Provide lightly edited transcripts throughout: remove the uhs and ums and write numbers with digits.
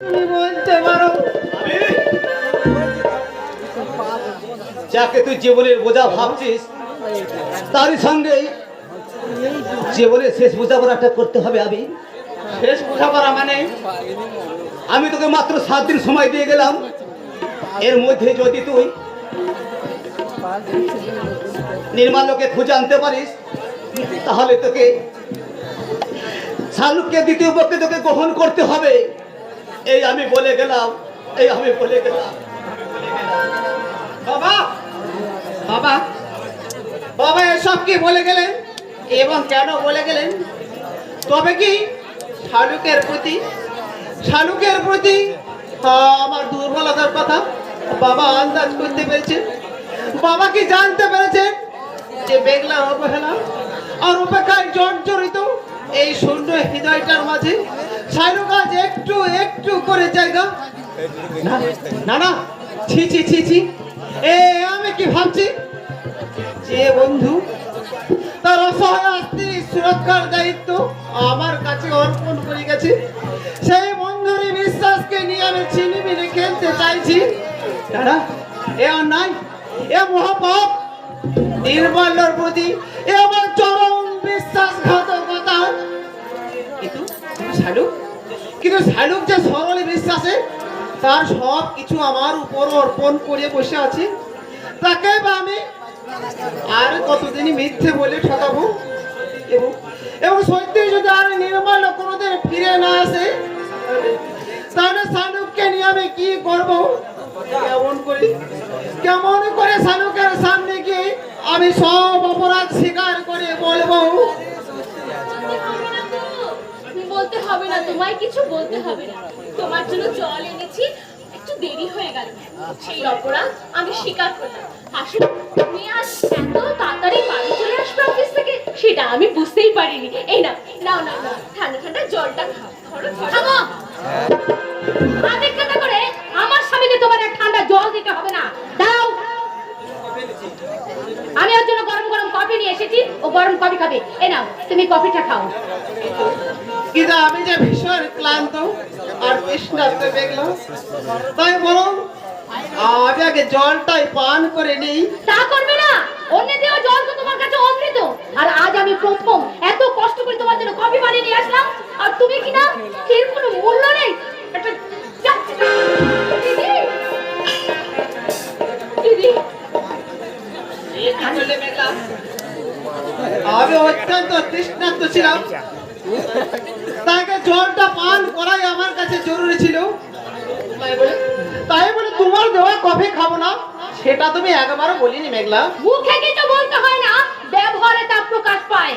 তুমি বলতে পারো যাকে তুই জীবনের বোঝা ভাবছিস তারই সঙ্গে জীবনের শেষ বোঝাপড়াটা করতে হবে। আমি শেষ বোঝাপড়া মানে আমি তোকে মাত্র 7 দিন সময় দিয়ে গেলাম। এর মধ্যে যদি তুই নির্মাল্যকে খুঁজে আনতে পারিস তাহলে তোকে শালুককে দ্বিতীয় পক্ষে তোকে গ্রহণ করতে হবে। এই আমি বলে গেলাম, এই আমি বলে গেলাম। বাবা বাবা বাবা এসব কি বলে গেলেন এবং কেন বলে গেলেন? তবে কি শালুকের প্রতি আমার দুর্বলতার কথা বাবা আন্দাজ করতে পেরেছেন? বাবা কি জানতে পেরেছেন যে বেগলার অবহেলা আর উপেক্ষায় জর্জরিত এই শূন্য হৃদয়টার মাঝে শালুক আজ একটু একটু করে জায়গা না না না ছি ছি ছি ছি এ আমি কি ভাবছি যে বন্ধু তার অসহায় স্ত্রীর সুরক্ষার দায়িত্ব আমার কাছে অর্পণ করে গেছে, সেই বন্ধুর বিশ্বাসকে নিয়ে আমি ছিনিমিনি খেলতে চাইছি। দাদা এ অন্যায়, এ মহাপাপ, নির্মল্যর প্রতি এ আমার চরম বিশ্বাসঘাতকতা। কিন্তু শালুক যে সরল বিশ্বাসে তার সব কিছু আমার উপর অর্পণ করে বসে আছে, তাকে বা আমি আর কতদিনই মিথ্যে বলে ঠকাবো? এবং সত্যি যদি আর নির্মল কোনোদিন ফিরে না আসে তাহলে শালুককে নিয়ে আমি কি করব? কেমন করে শালুকের সামনে গিয়ে আমি সব অপরাধ স্বীকার করে বলবো? বলতে হবে না, তোমায় কিছু বলতে হবে না। তোমার জন্য জল এনেছি, একটু দেরি হয়ে গেল, সেই অপরাধ আমি স্বীকার করলাম। আসলে তুমি আজ এত তাড়াতাড়ি বাড়ি চলে আসবে অফিস থেকে সেটা আমি বুঝতেই পারিনি। এই নাও নাও নাও নাও, ঠান্ডা ঠান্ডা জলটা খাও। থামো, আদেখাতা করে আমার স্বামীকে তোমার এক ঠান্ডা জল দিতে হবে না। দাও, আমি ওর জন্য গরম গরম কফি নিয়ে এসেছি, ও গরম কফি খাবে। এই নাও, তুমি কফিটা খাও। কিন্তু আমি যে ভীষণ ক্লান্ত আর তৃষ্ণার্ত দেখলাম, তাই বরং আমি আগে জলটাই পান করে নেই। তা করবে না, অন্য দেওয়া জল তো তোমার কাছে অমৃত। আর আজ আমি প্রথম এত কষ্ট করে তোমার জন্য কফি বানিয়ে নিয়ে আসলাম, আর তুমি কি না এর কোনো মূল্য নেই। দিদি আমি অত্যন্ত তৃষ্ণার্ত ছিলাম, তাকে জলটা পান করাই আমার কাছে জরুরি ছিল। তাই বলে তোমার দেওয়া কফি খাবো না সেটা তুমি একবারও বলিনি মেঘলা। মুখে কিছু বলতে হয় না, ব্যবহারে তা প্রকাশ পায়।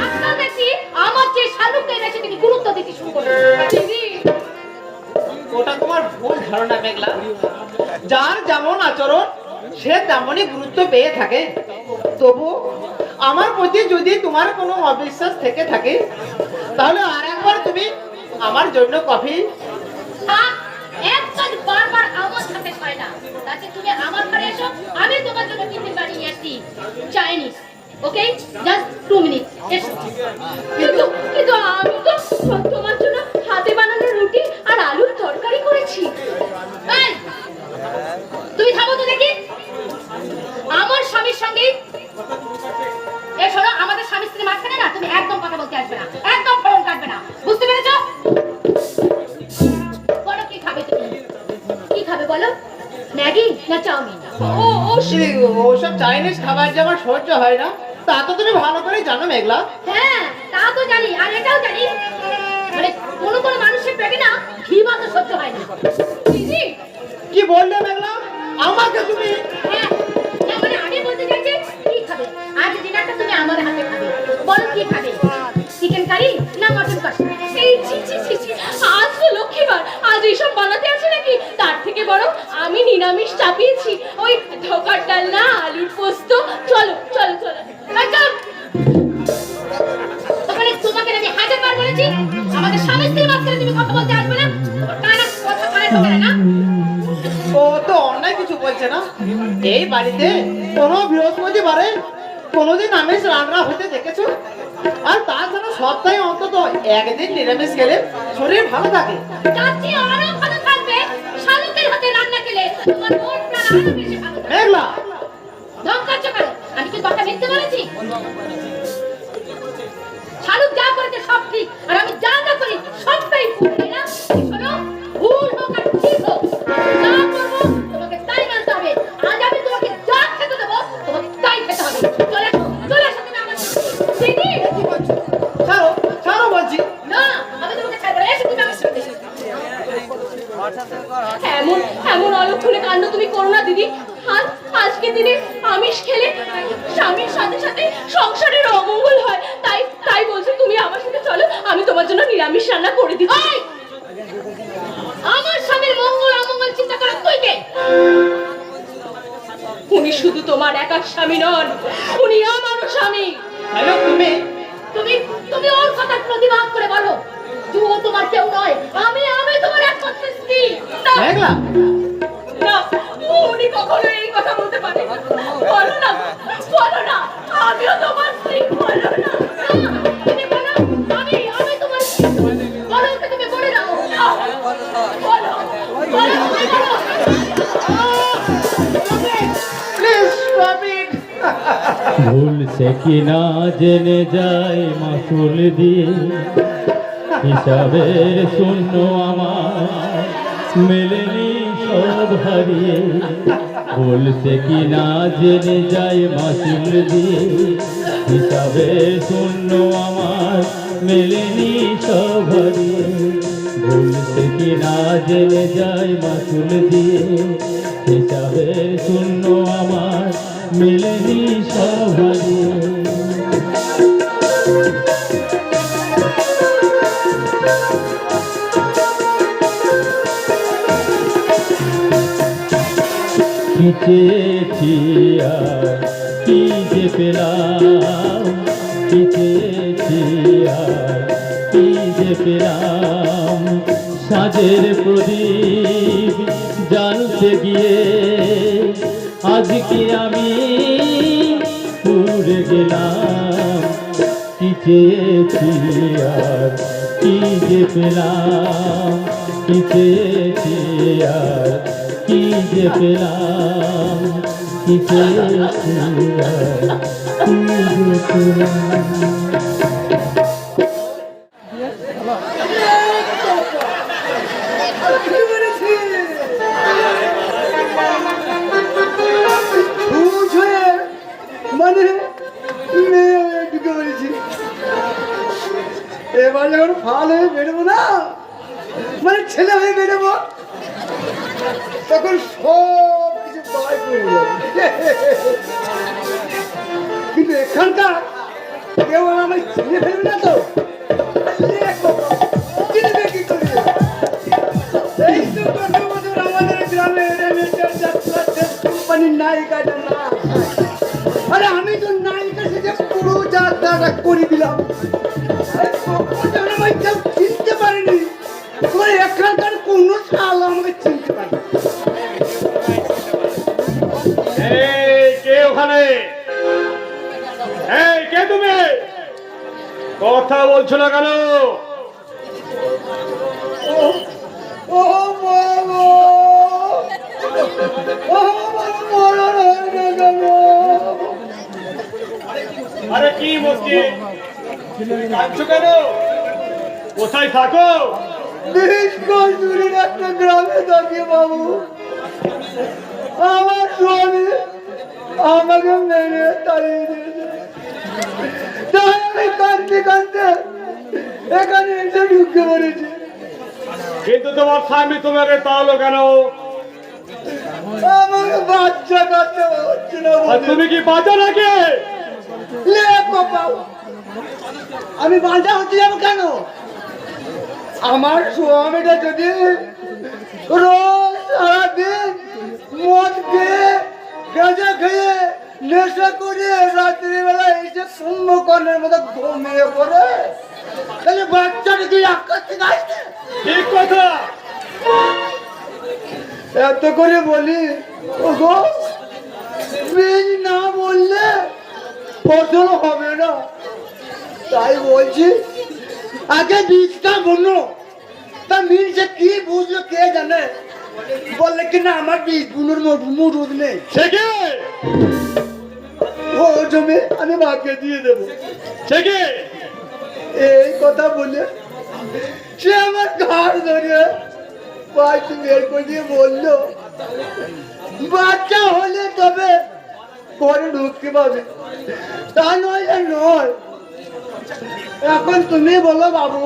আজকাল দেখি আমার যে শালুককে বেশি তুমি গুরুত্ব দিতে শুরু করলে। ওটা তোমার ভুল ধারণা মেঘলা। যার যেমন আচরণ সে তেমনই গুরুত্ব পেয়ে থাকে। তবু আমার প্রতি যদি তোমার কোনো অবিশ্বাস থেকে থাকে তাহলে আর একবার তুমি আমার জন্য কফি। একদম বারবার আমার সাথে হয় না, তাতে তুমি আমার ঘরে এসো, আমি তোমার জন্য টিফিন বানিয়ে আসছি, চাইনিজ। ওকে, জাস্ট 2 মিনিট। কিন্তু আমি তো তোমার জন্য হাতে বানানো রুটি আর আলুর তরকারি করেছি। তুমি থামো তো দেখি। আমার স্বামীর সঙ্গে এ শোনো, আমাদের স্বামী স্ত্রীর মাঝখানে না তুমি একদম কথা বলতে আসবে না, একদম ফোন কাটবে না, বুঝতে পেরেছো? বলো কি খাবে তুমি? কি খাবে বলো? ম্যাগি না চাউমিন? ওসব চাইনিজ খাবার যে আমার সহ্য হয় না তা তো তুমি ভালো করে জানো মেঘলা। হ্যাঁ তা তো জানি, আর এটাও জানি মানে কোনো কোনো মানুষের পেটে না ঘি ভাত সহ্য হয় না। কি বললে মেঘলা? আমাকে তুমি? হ্যাঁ, না মানে আমি বলতে চাইছি কি খাবে আজ ডিনারটা তুমি আমার হাতে খাবে। বলো কি খাবে, চিকেন কারি না মটন কষা? এই ছি ছি ছি ছি, আজ তো লক্ষ্মীবার, আজ এইসব বানাতে আছে নাকি? তার থেকে বরং আমি নিরামিষ চাপিয়েছি, ওই ঢোকার ডাল না আলুর পোস্ত। চলো চলো চলো চলো। ওখানে তোমাকে আমি হাজারবার বলেছি আমাদের স্বামী স্ত্রীর মাঝখানে তুমি কথা বলতে আসবে না, কানা কথা কানে ঢোকে না। ও তো অন্যায় কিছু বলছে না। এই বাড়িতে কোনো বৃহস্পতিবারে কোনোদিন আমিষ রান্না হতে দেখেছো? আর তাছাড়া সপ্তাহে অন্তত একদিন নিরামিষ খেলে শরীর ভালো থাকে। তার চেয়ে আরো ভালো থাকবে শালুকের হাতে রান্না খেলে, তোমার মন প্রাণ আরো বেশি ভালো থাকবে। মেঘলা, ধমকাচ্ছ কেন? আমি কি কথা মিথ্যে বলেছি? শালুক যা করেছে সব ঠিক, আর আমি যা যা করি সবটাই ভুল, তাই না? শোনো, ভুল হোক আর ঠিক হোক, যা করবো তোমাকে তাই মানতে হবে। আজ আমি তোমাকে যা খেতে দেবো তোমাকে তাই খেতে হবে। চলে আসো, চলে আসো তুমি আমার সাথে। দিদি, ছাড়ো ছাড়ো বলছি। না, আমি তোমাকে ছাড়বো না। এসো তুমি আমার সাথে। এমন এমন অলক্ষণে কাণ্ড তুমি করো না দিদি। আজকে দিনে আমিষ খেলে স্বামীর সাথে সাথে সংসারের অমঙ্গল হয়। তাই তাই বলছি তুমি আমার সাথে চলো, আমি তোমার জন্য নিরামিষ রান্না করে দিচ্ছি। আমার স্বামীর মঙ্গল অমঙ্গল চিন্তা করা তুই কে? উনি শুধু তোমার একার স্বামী নন, উনি আমারও স্বামী। হ্যালো, তুমি তুমি তুমি ওর কথার প্রতিবাদ করে বলো যে ও তোমার কেউ নয়, আমি তোমার একমাত্র স্ত্রী। না, মেঘলা, না, উনি কখনো এই কথা বলতে পারে না। বলো না, বলো না, আমিও তোমার স্ত্রী। বলো না, না, তুমি বলো আমি তোমার স্ত্রী। বলো ওকে, তুমি বলে দাও। বলো, বলো, বলো। Please stop it. ভুলছে কি না জেনে যায় মাসুল দিয়ে, হিসাবের শূন্য আমার মেলেনি সব হারিয়ে। ভুলছে কি না জেনে যায় মাসুল দিয়ে, হিসাবের শূন্য আমার মেলেনি সব হারিয়ে। ভুলছে কি না জেনে যায় মাসুল দিয়ে, হিসাবের শূন্য আমার মেলেনি সব হারিয়ে। কি চেয়েছি আর কি যে পেলাম, কি চেয়েছি আর কি যে পেলাম। সাজের প্রদীপ জানতে গিয়ে আজকে আমি পুড়ে গেলাম। কি চেয়েছি আর কি যে পেলাম, কি চেয়েছি আর কি যে পেলাম, কি চেয়েছি আর কি যে পেলাম। মানে মেয়ে ঢুকে পড়েছি। এবার যখন ফাল হয়ে বেরোবো না, মানে ছেলে হয়ে বেরোবো, তখন সব কিছু পায় করে যাবে। কিন্তু এখানকার কেউ আমায় চিনে ফেলবে না তো। চিনবে কি করে? এই তো গত বছর আমাদের গ্রামে কোম্পানির নায়িকাটা না, আরে আমি তো নায়িকা সেটা পুরো যাত্রাটা করে দিলাম। আমায় কেউ চিনতে পারেনি, তোমার এখানকার কোনো শাল আমাকে চিনতে পারে। কে ওখানে? এই কে তুমি? কথা বলছো না কেন? ও বাবা, ও বাবা, আরে কি মুশকিল? কাঁদছো কেন? কোথায় থাকো? 20 গজ দূরের একটা গ্রামে থাকি বাবু। আমার স্বামী আমাকে মেরে তাড়িয়ে দিয়েছে, তাই আমি কাঁদতে কাঁদতে এখানে এসে ঢুকে পড়েছি। কিন্তু তোমার স্বামী তোমাকে তাহলো কেন? আমাকে বাচ্চা কাঁদতে হচ্ছে না আর বলে। তুমি কি বাঁচা নাকি? লে বাবা, আমি বাঁধা হতে যাবো কেন? আমার স্বামীটা যদি রোজ সারাদিন মদ খেয়ে গাঁজা খেয়ে নেশা করে রাত্রিবেলা এসে কুম্ভকর্ণের মতো ঘুমিয়ে পড়ে, তাহলে বাচ্চাটা কি আকাশ থেকে আসছে? ঠিক কথা। এত করে বলি, ওগো বীজ না বললে ফসল হবে না। তাই বলছি আগে বীজটা বলো, তা মিলছে কি বুঝলো কে জানে, বললে কিনা আমার বীজ বুনোর মুরুদ নেই, সে কে? ও জমি আমি মাকে দিয়ে দেবো। সে কে? এই কথা বলে সে আমার ঘাড় ধরে বাড়িতে বের করে দিয়ে বললো বাচ্চা হলে তবে ঘরে ঢুকতে পাবে, তা নয় নয়। এখন তুমি বলো বাবু,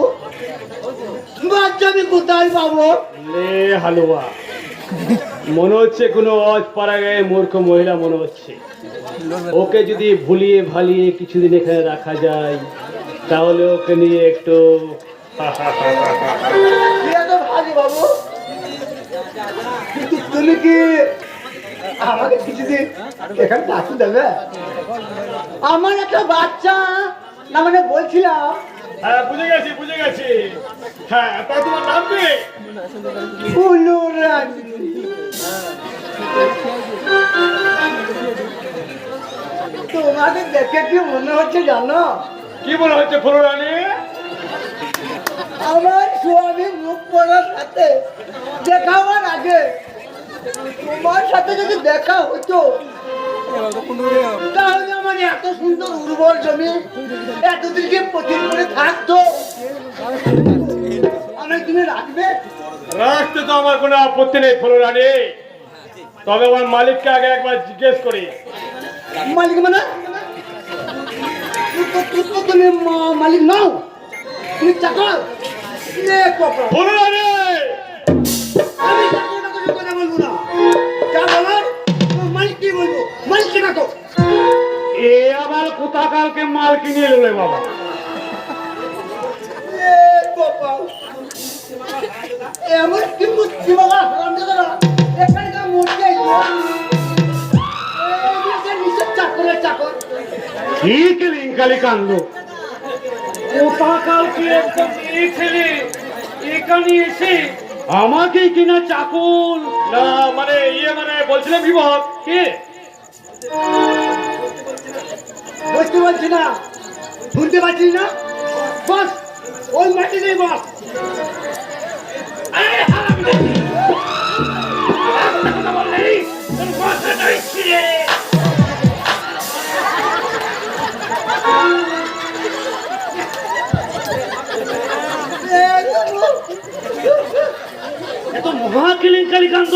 বাচ্চা আমি কোথায় পাবো? লে হালুয়া, মনে হচ্ছে কোনো অজ পাড়া গায়ে মূর্খ মহিলা মনে হচ্ছে। ওকে যদি ভুলিয়ে ভালিয়ে কিছুদিন এখানে রাখা যায় তাহলে ওকে নিয়ে একটু ভালো বাবু, কিন্তু তুমি কি আমাকে কিছুদিন এখানে থাকতে দেবে? আমার একটা বাচ্চা না মানে বলছিলাম। হ্যাঁ বুঝে গেছি বুঝে গেছি। হ্যাঁ তা তোমার নাম কি? ফুলুরানী। তোমাকে দেখে কি মনে হচ্ছে জানো? কি মনে হচ্ছে ফুলরানী? আমার স্বামী মুখ পড়ার সাথে দেখা হওয়ার আগে তোমার সাথে যদি দেখা হতো তাহলে আমার এত সুন্দর উর্বর জমি এতদিনকে প্রতিদিন করে থাকতো। আমার তুমি রাখবে? রাখতে তো আমার কোনো আপত্তি নেই ফুলরানী, তবে আমার মালিককে আগে একবার জিজ্ঞেস করি। মালিক মানে তুমি মালিক নাও, তুমি চাকর। ফুলরানী আমি চাকর না করে কথা বলবো না, যা বলার মালিক কি বলবো, মালিক কি ডাকো। এ আবার কোথাকালকে মাল কিনে এলো বাবা। এমন কি মুক্তি বাবা হারামজাদারা এখানে যা মরতে আইলো, নিশ্চয় চাকরের চাকর। ঠিক লিঙ্কালি কান্দ কোথাকালকে একদম এই ছেলে এখানে এসে আমাকে কিনা চাকুল না মানে মানে বলছিলাম বিভব কে বুঝতে পারছি না, শুনতে পাচ্ছি না, বস ওই মাটি নেই বস। এত মহা কেলেঙ্কারি কাণ্ড,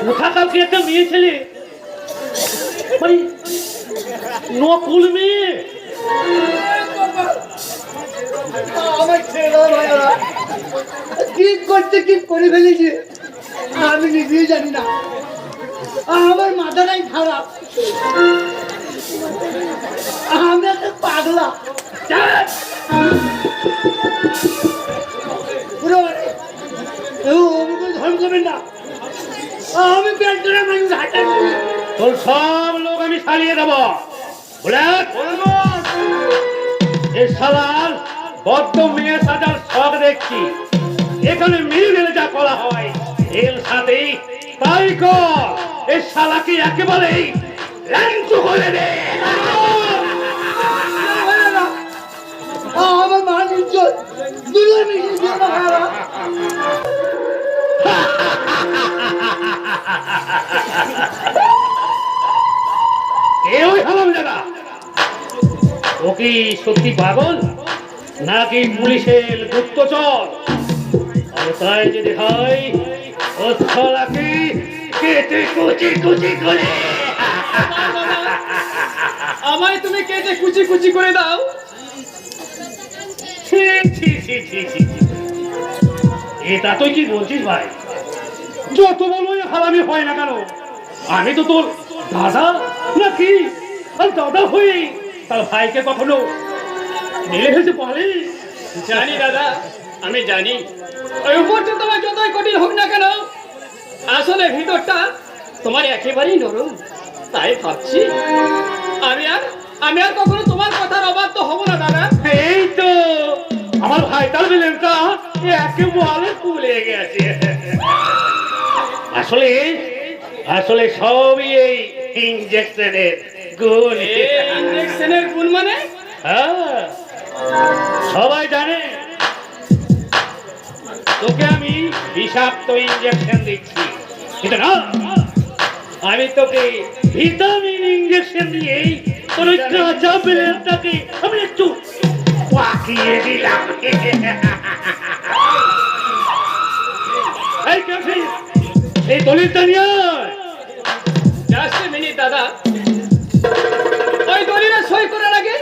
কোথাকালকে একটা মেয়ে ছেলে মানে নকুল মেয়ে। আমার ছেলে ভাইরা কি করতে কি করে ফেলেছে আমি নিজেই জানি না, আমার মাথাটাই খারাপ, আমি একটা পাগলা। ধর্ম করবেন না, আমি পেট্রোল মানুষ হাঁটা তোর সব লোক আমি সারিয়ে দেব। এই শালার বড্ড মেয়ে সাজার শখ দেখছি, এখানে মিল গেলে যা করা হয় এর সাথে তাই কর। এই শালাকে একেবারেই ল্যাংচু করে দে। আমার মান ইজ্জত দুটো মিশিয়ে ওই হারামজাদা, ও কি সত্যি পাগল নাকি পুলিশের গুপ্তচর? আর তাই যদি হয় ও শালাকে কেটে কুচি কুচি করে। আমায় তুমি কেটে কুচি কুচি করে দাও। ছি, ছি, ছি, ছি, ছি, ছি। এটা তুই কি বলছিস ভাই? যত বলো হারামি হয় না কেন, আমি তো তোর দাদা নাকি? আর দাদা হয়ে তার ভাইকে কখনো মেরে ফেলতে পারে? জানি দাদা, আমি জানি ওই উপরটা তোমার যতই কঠিন হোক না কেন আসলে ভিতরটা তোমার একেবারেই নরম। তাই ভাবছি আমি আর কখনো তোমার কথার অবাধ্য হব না দাদা। এই তো আমার ভাই তার বিলেনটা একেবারে তুলে গেছে। আসলে আসলে সবই এই ইঞ্জেকশনের গুণ। ইঞ্জেকশনের গুণ মানে? হ্যাঁ, সবাই জানে তোকে আমি বিষাক্ত ইঞ্জেকশন দিচ্ছি, কিন্তু না, আমি তোকে ভিটামিন ইঞ্জেকশন দিয়েই তোর ওই কাঁচা বেলেনটাকে আমি একটু পাকিয়ে দিলাম। এই কাছে এই দলিলটা নিয়ে আয়। জাস্ট এ মিনিট দাদা, ওই দলিলে সই করার আগে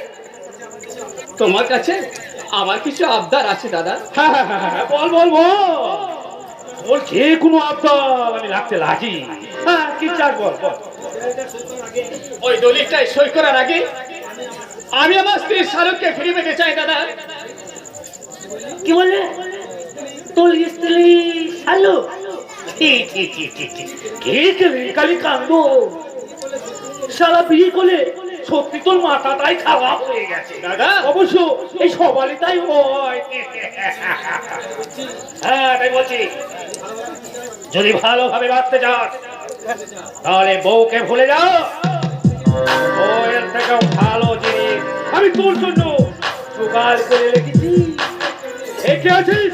তোমার কাছে আমার কিছু আবদার আছে দাদা। বল বল বল, ওর যে কোনো আবদার আমি রাখতে রাজি। হ্যাঁ, কি চাস বল বল। ওই দলিলটায় সই করার আগে আমি আমার স্ত্রী শাহরুখকে ফিরে পেতে চাই দাদা। কি বললে? তোর স্ত্রী শালু? খালি কান্দ, সারা বিয়ে করলে সত্যি তোর মাথাটাই খারাপ হয়ে গেছে দাদা অবশ্য এই সবারই তাই হয়। হ্যাঁ, তাই বলছি, যদি ভালোভাবে বাঁচতে চাস তাহলে বউকে ভুলে যাও। বউয়ের থেকেও ভালো জিনিস আমি তোর জন্য জোগাড় করে রেখেছি। একে আছিস,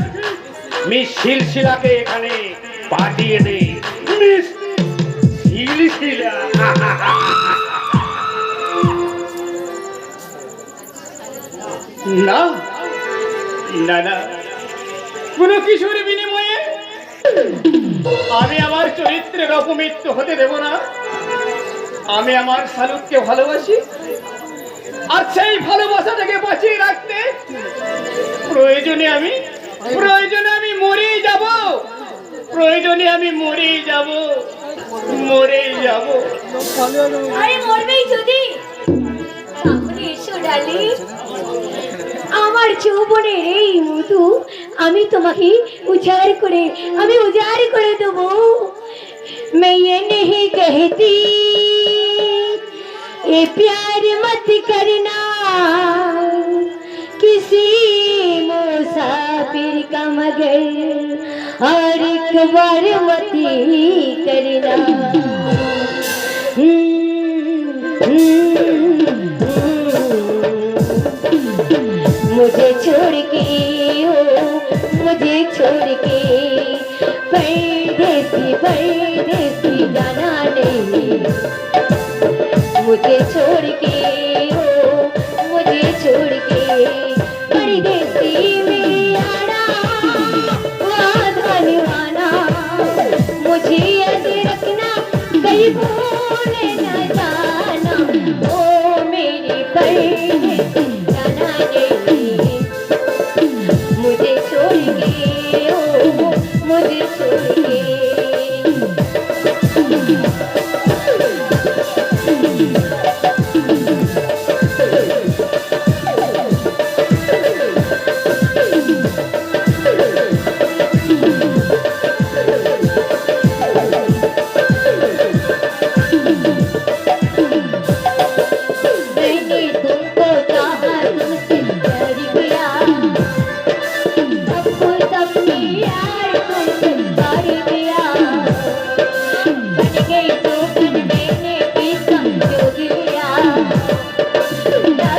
মিস শিলশিলাকে এখানে পাঠিয়ে দে। মিস শিলশিলা। না না না, কোনো কিছুর বিনিময়ে আমি আমার চরিত্রের অপমৃত্যু হতে দেব না। আমি আমার শালুককে ভালোবাসি, আর সেই ভালোবাসাটাকে বাঁচিয়ে রাখতে প্রয়োজনে আমি মরেই যাব। প্রয়োজনে আমি মরেই যাব। আরে মরবেই যদি, তাহলে এসো ডার্লিং, আমার যৌবনের এই মধু আমি তোমাকে উজাড় করে দেবো। मैं ये नहीं कहती ये प्यार मत करना, किसी मुसाफिर का मगर और एक बार मत करना। मुझे छोड़ के मुझे छोड़ के परदेसी जाना नहीं। मुझे छोड़ के परदेसी में आना धनवाना। मुझे याद रखना, कहीं भूल न जाना। ओ मेरे परदेसी जाना नहीं। मुझे छोड़ के मुझे छोड़ के। मैंने तुमको चाहा, तुमसे प्यार किया, सबको सबने यार तुमसे प्यार किया। बन गई तो मैंने भी समझो लिया, समझा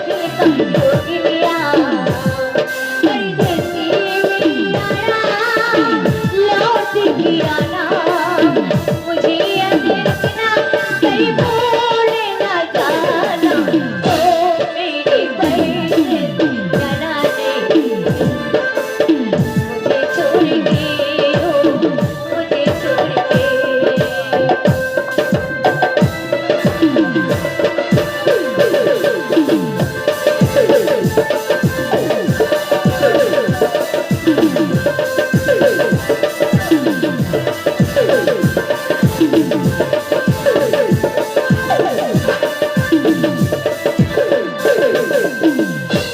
के समझो लिया। परदेसी में आया लौट के आना। मुझे याद रखना, कहीं भूल न जाना। ओ मेरे परदेसी जाना नहीं। मुझे छोड़ के मुझे छोड़ के।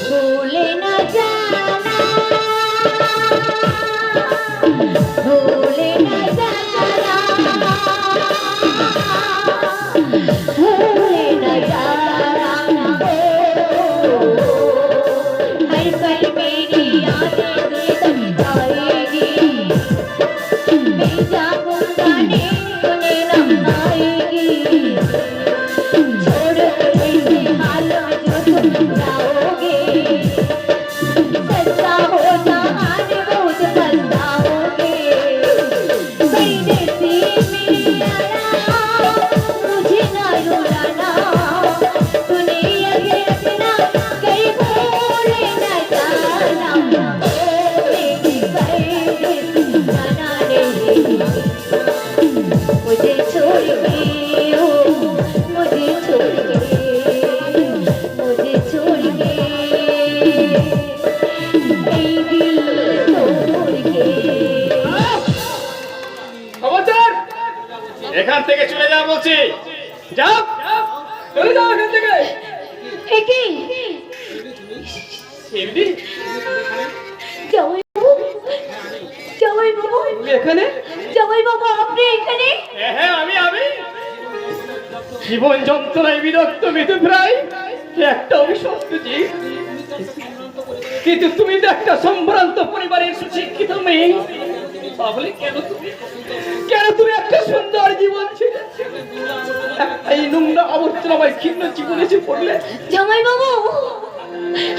भूले न जाना, भूले न जाना, भूले न जाना। हर पल मेरी यादें सताएगी, मैं जागूंगा नींद न आएगी। छोड़ो ऐसे हालों এখান থেকে চলে যাও বলছি, যাও চলে যাও এখান থেকে। এ কি শিবলি, জামাই বাবু, জামাই বাবু, তুমি এখানে? জামাই বাবু আপনি এখানে? হ্যাঁ আমি জীবন যন্ত্রণায় বিরক্ত মৃতপ্রায় একটা অবিশ্বস্ত জীব, কিন্তু তুমি তো একটা সম্ভ্রান্ত পরিবারের সুশিক্ষিত মেয়ে, তাহলে কেন তুমি একটা সুন্দর জীবন ছেড়ে এই নোংরা আবর্জনাময় ক্ষীণ জীবনে এসে পড়লে? জামাই বাবু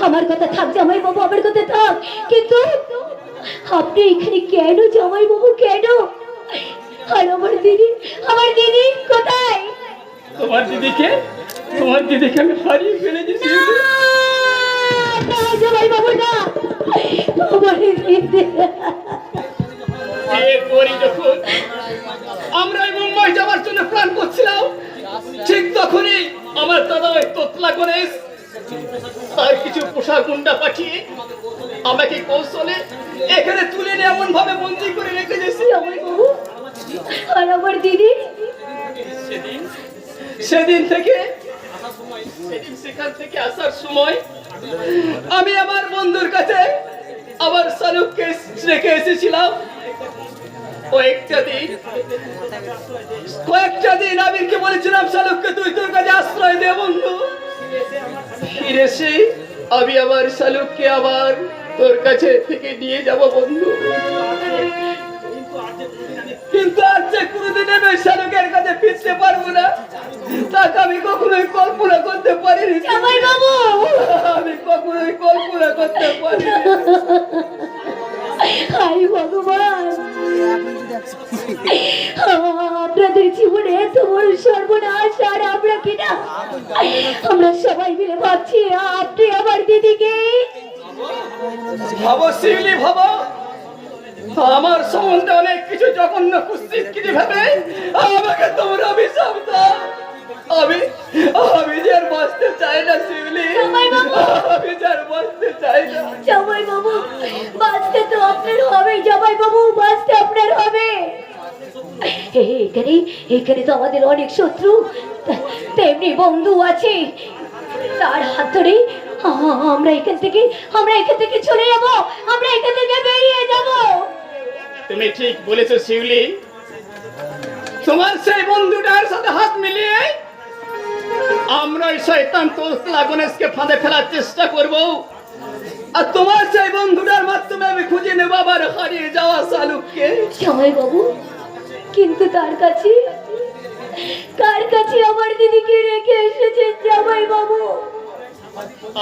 আমার কথা থাক, জামাই বাবু আমার কথা থাক, কিন্তু আপনি এখানে কেন জামাই বাবু, কেন? আর আমার দিদি কোথায়? তোমার দিদিকে আমি হারিয়ে ফেলেছি। না, জামাই বাবু না, আমার দিদি। এরপরই যখন আমরা এই মুম্বাই যাওয়ার জন্য প্ল্যান করছিলাম, ঠিক তখনই আমার দাদা ওই তোতলা গণেশ তার কিছু পোশাক গুন্ডা পাঠিয়ে আমাকে কৌশলে এখানে তুলে নিয়ে এমন ভাবে বন্দি করে রেখে দিয়েছে। জামাই বাবু আর আমার দিদি সেদিন সেখান থেকে আসার সময় আমি আমার বন্ধুর কাছে আমার শালুককে রেখে এসেছিলাম। কয়েকটা দিন আমিরকে বলেছিলাম, শালুককে তুই তোর কাছে আশ্রয় দে বন্ধু। ফিরে এসে আমি আমার শালুককে আবার তোর কাছে থেকে নিয়ে যাব বন্ধু। কিন্তু আজ যে কোনোদিন আমি শালুকের কাছে ফিরতে পারবো না, তাকে আমি কখনোই কল্পনা করতে পারিনি। জামাই বাবু আমি কখনোই কল্পনা করতে পারিনি। হাই ভগবান, আপনাদের জীবনে এত বড় সর্বনাশ, আর আমরা কিনা আমরা সবাই মিলে ভাবছি আপনি আমার দিদিকে। ভাবো শিউলি, ভাবো আমার সম্বন্ধে অনেক কিছু জঘন্য কুৎসিত ভাবে আমাকে তোমরা অভিশাপ দাও। আমি যে আর বাঁচতে চাই না শিউলি, আমি যে আর বাঁচতে চাই না। জামাই বাবু বাঁচতে তো আপনার হবে, জামাই বাবু বাঁচতে আপনার হবে। এখানে তো আমাদের অনেক শত্রু, তেমনি বন্ধু আছে, তার হাত ধরে আমরা এখান থেকে চলে যাব, আমরা এখান থেকে বেরিয়ে যাব। তুমি ঠিক বলেছো শিউলি, তোমার সেই বন্ধুটার সাথে হাত মিলিয়ে আমরা ওই শয়তান তোতলা গণেশকে ফাঁদে ফেলার চেষ্টা করব, আর তোমার সেই বন্ধুটার মাধ্যমে আমি খুঁজে নেব আবার হারিয়ে যাওয়া শালুককে। জামাই বাবু, কিন্তু কার কাছে আমার দিদিকে রেখে এসেছেন জামাই বাবু?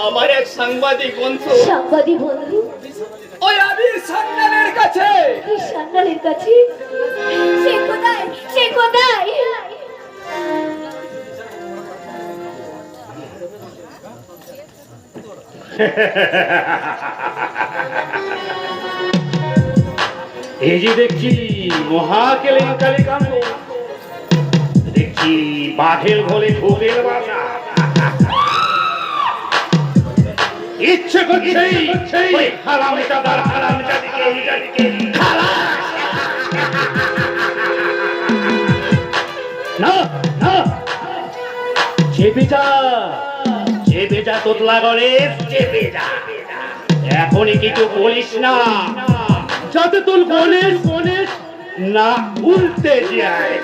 আমার এক সাংবাদিক বন্ধু ওই আবির সান্নালের কাছে। সান্নালের কাছে? সে কোথায়? এই যে দেখছি মহাকেলেঙ্কারি কাণ্ড, দেখছি বাঘের ঘরে ভূতের বাসা। ইচ্ছে করছে ওই হারামজাদার হারামজাদিকে খালাস। না না, চেপে যা তোতলা গণেশ, চেপে যা। এখনই কিছু বলিস না, যাতে তোর গণেশ না উল্টে যায়।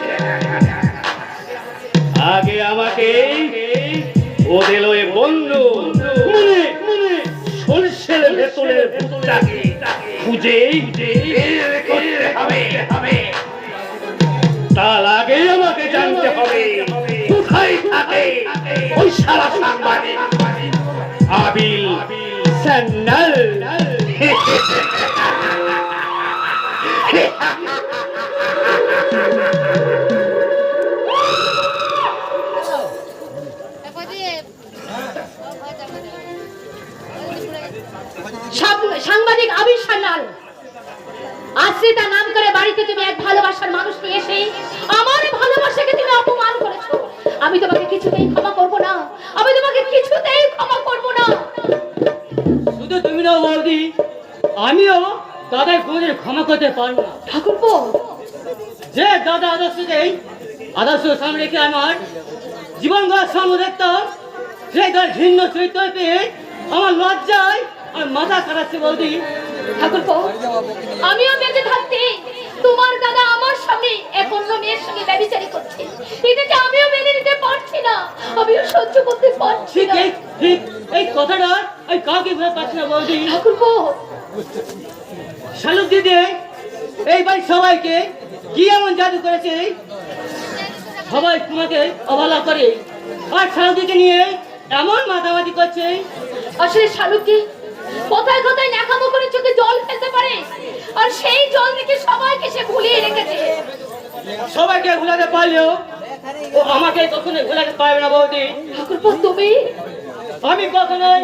আগে আমাকে ওদের ওই বন্ধু সরষের ভেতরের ভূতটাকে খুঁজে বের করতে হবে। তার আগে আমাকে জানতে হবে কোথায় থাকে ওই সারা সাংবাদিক আবিল সান্নাল। সাংবাদিক আবির সান্যাল, আশ্রিতা নাম করে বাড়িতে তুমি এক ভালোবাসার মানুষ নিয়ে এসে আমার ভালোবাসাকে তুমি অপমান করেছো। আমি তোমাকে কিছুতেই ক্ষমা করব না, শুধু তুমি না বৌদি, আমিও দাদার কোনোদিন ক্ষমা করতে পারবো না। ঠাকুরপো, যে দাদা আদর্শ দেই আদর্শ সামনে রেখে আমার জীবন গড়ার স্বপ্ন দেখতাম, সেই তার ভিন্ন চরিত্র পেয়ে আমার লজ্জায় আর মাথা কাটাচ্ছে বৌদি। ঠাকুরপো, আমিও বেঁচে থাকতে তোমার দাদা আমার সামনে এক অন্য মেয়ের সঙ্গে ব্যভিচারী করছে, এটাকে আমিও মেনে নিতে পারছি না, আমিও সহ্য করতে পারছি ঠিক না। ঠিক এই কথাটা ওই কাউকে বলে পাচ্ছি না বৌদি। ঠাকুরপো, শালুক দিদি এই বাড়ির সবাইকে কি এমন জাদু করেছে, সবাই তোমাকে অবহেলা করে, আর শালুক দিকে নিয়ে এমন মাতামাতি করছে। আসলে শালুককে কোথায় কোথায় ন্যাকামো করে চোখে জল ফেলতে পারে, আর সেই জল দেখে সবাইকে সে ভুলিয়ে রেখেছে। সবাইকে ভুলাতে পারলেও ও আমাকে কখনোই ভুলাতে পারবে না বৌদি। ঠাকুরপো, তুমি আমি কখনোই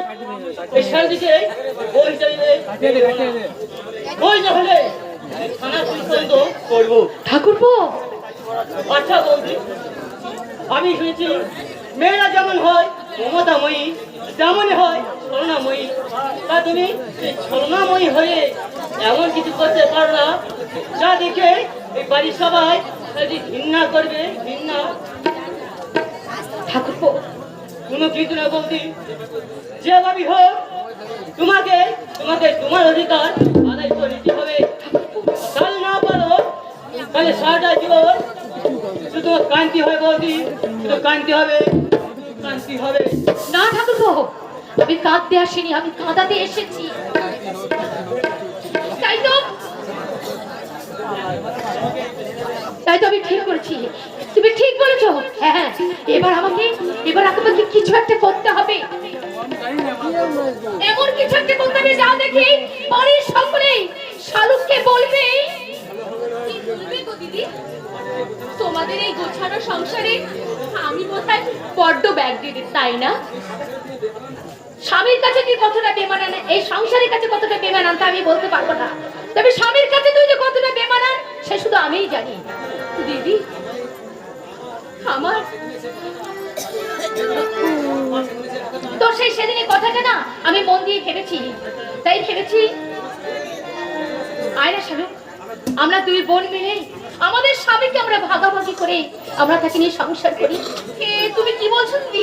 এই শালদিকে ওই চাইলে ওই না হলে থানা পর্যন্ত করবো। ঠাকুরপো, আচ্ছা বৌদি, আমি শুনেছি মেয়েরা যেমন হয় মমতাময়ী, তেমনই হয় ছলনাময়ী। তা তুমি এই ছলনাময়ী হয়ে এমন কিছু করতে পারো না যা দেখে এই বাড়ির সবাই যদি ঘৃণা করবে? ঘৃণা ঠাকুরপো, কোনো কিছু না বৌদি, যে ভাবি হোক তোমাকে তোমাকে তোমার অধিকার আদায় করে নিতে হবে। তাহলে না পারো তাহলে সারাটা জীবন শুধু কান্তি হবে বৌদি, শুধু কান্তি হবে, কান্তি হবে। না ঠাকুরপো, আমি কাঁদতে আসিনি, আমি কাঁদাতে এসেছি। তাই তো আমি ঠিক করেছি, তুমি ঠিক বলেছো। হ্যাঁ, এবার আমাকে কিছু একটা করতে হবে, এমন কিছু একটা করতে হবে যা দেখে বাড়ির সকলেই শালুককে বলবে। কি বলবে গো দিদি, তোমাদের এই গোছানো সংসারে আমি বোধহয় বড্ড ব্যাগ দিয়ে দিই, তাই না? স্বামীর কাছে তুই কতটা বেমানান, এই সংসারের কাছে কতটা বেমানান তা আমি বলতে পারবো না, তবে স্বামীর কাছে তুই যে কতটা বেমানান সে শুধু আমিই জানি। দিদি, আমার তো সেই সেদিনের কথাটা না আমি মন দিয়ে ভেবেছি, তাই ভেবেছি আয়না শালুক, আমরা দুই বোন মিলে আমাদের স্বামীকে আমরা ভাগাভাগি করে আমরা তাকে নিয়ে সংসার করি। তুমি কি বলছো দিদি?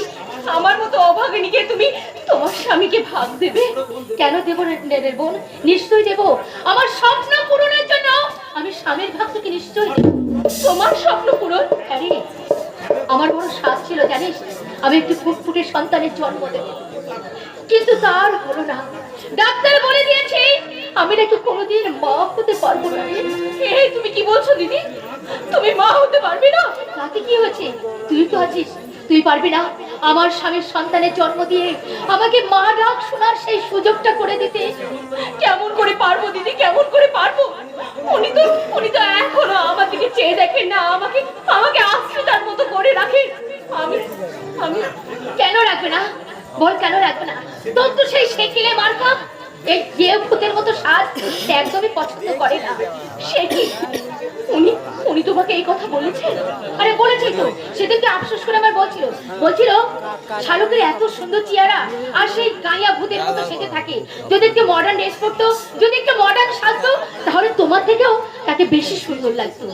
আমার মতো অভাগিনীকে তুমি তোমার স্বামীকে ভাগ দেবে? কেন দেব না রে বোন, নিশ্চয়ই দেব। আমার স্বপ্ন পূরণের জন্য আমি স্বামীর ভাগ থেকে নিশ্চয়ই দেব। তোমার স্বপ্ন পূরণ? হ্যাঁ রে, আমার বড় সাধ ছিল জানিস, আমি একটি ফুটফুটে সন্তানের জন্ম দেব, কিন্তু তার হলো না। ডাক্তার বলে দিয়েছে আমি নাকি কোনোদিন মা হতে পারবো না। তুমি কি বলছো দিদি, তুমি মা হতে পারবে না? তাতে কি হয়েছে, তুই তো আছিস, তুই পারবি না আমার স্বামীর সন্তানের জন্ম দিয়ে আমাকে মা ডাক শোনার সেই সুযোগটা করে দিতে? কেমন করে পারবো দিদি, কেমন করে পারবো? উনি তো এখনো আমার দিকে চেয়ে দেখেন না, আমাকে আশ্রিতার মতো করে রাখেন। আমি কেন রাখবে না বল, কেন রাখবে না? তোর তো সেই শেকিলে মার্কা এই যে ভূতের মতো সাজ একদমই পছন্দ করে না। সে কি উনি তোমাকে এই কথা বলেছেন? আরে বলেছি তো, সেদিনকে আফসোস করে আমার বলছিল শালুকের এত সুন্দর চেহারা আর সেই গাইয়া ভূতের মতো সেজে থাকে, যদি একটু মডার্ন ড্রেস পরতো, যদি একটু মডার্ন সাজতো, তাহলে তোমার থেকেও তাকে বেশি সুন্দর লাগতো।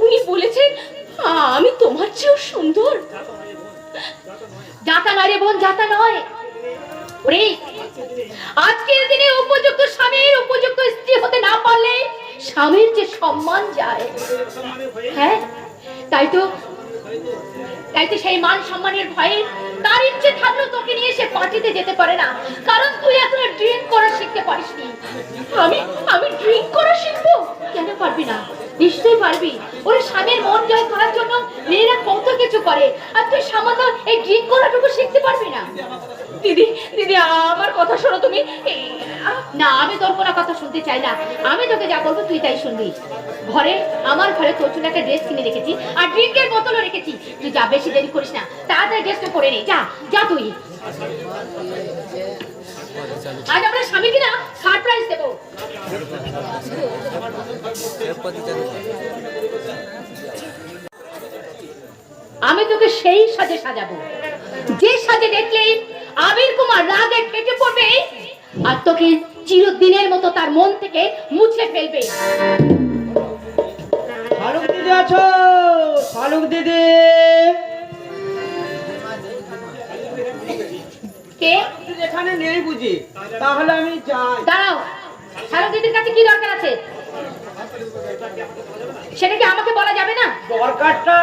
উনি বলেছেন আমি তোমার চেয়েও সুন্দর? যাতা নয় রে বোন, যাতা নয়। ওরে, আজকের দিনে উপযুক্ত স্বামীর উপযুক্ত স্ত্রী হতে না পারলে স্বামীর যে সম্মান যায়। হ্যাঁ, তাই তো সেই মান সম্মানের ভয়ে তার ইচ্ছে থাকলেও তোকে নিয়ে সে পার্টিতে যেতে পারে না, কারণ তুই এখনো ড্রিঙ্ক করা শিখতে পারিসনি। আমি ড্রিঙ্ক করা শিখবো? কেন পারবি না? নিশ্চয়ই পারবি। ওর স্বামীর মন জয় করার জন্য মেয়েরা কত কিছু করে, আর তুই সামান্য এই ড্রিঙ্ক করাটুকু শিখতে পারবি না? দিদি, আমার কথা শোনো তুমি। না, আমি তোর কোনো কথা শুনতে চাই না। আমি তোকে যা বলবো তুই তাই শুনবি। আমার ঘরে তোর জন্য একটা ড্রেস কিনে রেখেছি, আর ড্রিঙ্কের বোতলও রেখেছি। তুই যা, বেশি দেরি করিস না, তাড়াতাড়ি ড্রেসটা পরে নে। যা তুই। আজ আমরা স্বামীকে না সারপ্রাইজ দেবো। আমি তোকে সেই সাজে সাজাবো যে সাজে দেখলেই আবির কুমার রাগে ফেটে পড়বে, আর তোকে চিরদিনের মতো তার মন থেকে মুছে ফেলবে। শালুক দিদি আছো? শালুক দিদি, কে? এখানে নেই বুঝি? তাহলে আমি যাই। দাঁড়াও, শালুক দিদির কাছে কি দরকার আছে সেটা কি আমাকে বলা যাবে না? দরকারটা